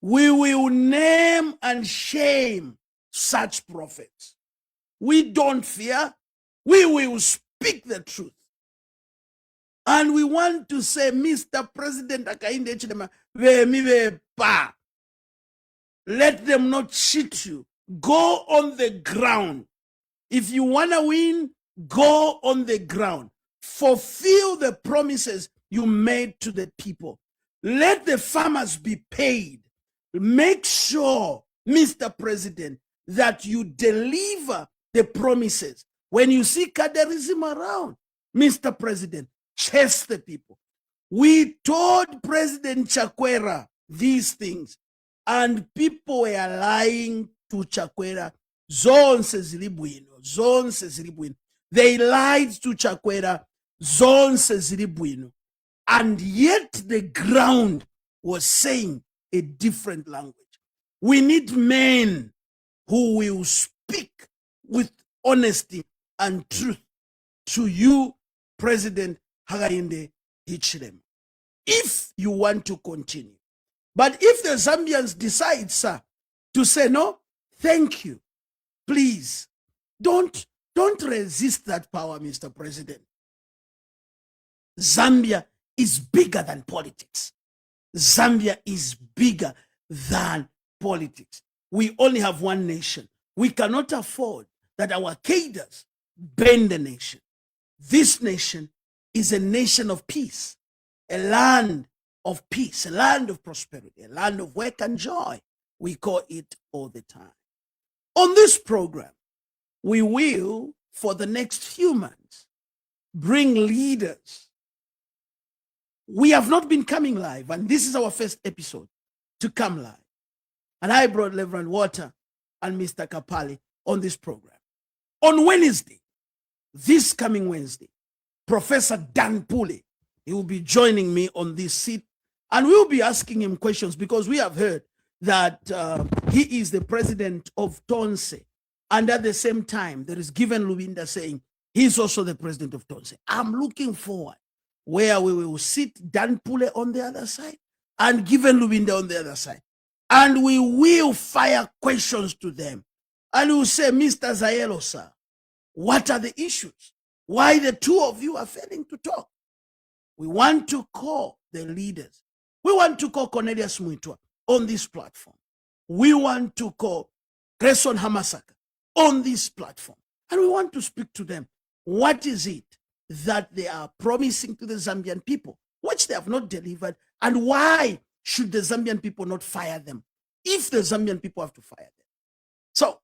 we will name and shame such prophets. We don't fear. We will speak the truth. And we want to say, Mr. President Hakainde Hichilema, let them not cheat you. Go on the ground. If you want to win, go on the ground. Fulfill the promises you made to the people. Let the farmers be paid. Make sure, Mr. President, that you deliver the promises. When you see Kaderism around, Mr. President, chase the people. We told President Chakwera these things, and people were lying to Chakwera. They lied to Chakwera. And yet the ground was saying a different language. We need men who will speak with honesty and truth to you, President Hakainde Hichilema, if you want to continue. But if the Zambians decide, sir, to say no, thank you, please, don't resist that power, Mr. President. Zambia is bigger than politics. Zambia is bigger than politics. We only have one nation. We cannot afford that our cadres bend the nation. This nation is a nation of peace, a land of peace, a land of prosperity, a land of work and joy. We call it all the time. On this program, we will, for the next few months, bring leaders. We have not been coming live, and this is our first episode to come live. And I brought Reverend Water and Mr. Kapali on this program. On Wednesday, this coming Wednesday, Professor Dan Pule, he will be joining me on this seat, and we'll be asking him questions because we have heard that he is the president of Tonse. And at the same time, there is Given Lubinda saying he's also the president of Tonse. I'm looking forward where we will sit Dan Pule on the other side and Given Lubinda on the other side. And we will fire questions to them. And we'll say, Mr. Zayelo, sir, what are the issues? Why the two of you are failing to talk? We want to call the leaders. We want to call Cornelius Muitwa on this platform. We want to call Grayson Hamasaka on this platform. And we want to speak to them. What is it that they are promising to the Zambian people, which they have not delivered? And why should the Zambian people not fire them if the Zambian people have to fire them? So,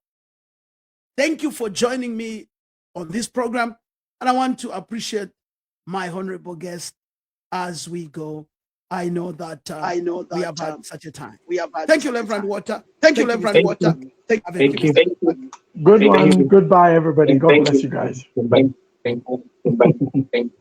thank you for joining me on this program. And I want to appreciate my honorable guest as we go. I know that we have had such a time. Thank you, Reverend Water. Thank you, Reverend Water. Thank you. Good one. Goodbye, everybody. God bless you guys. Thank you.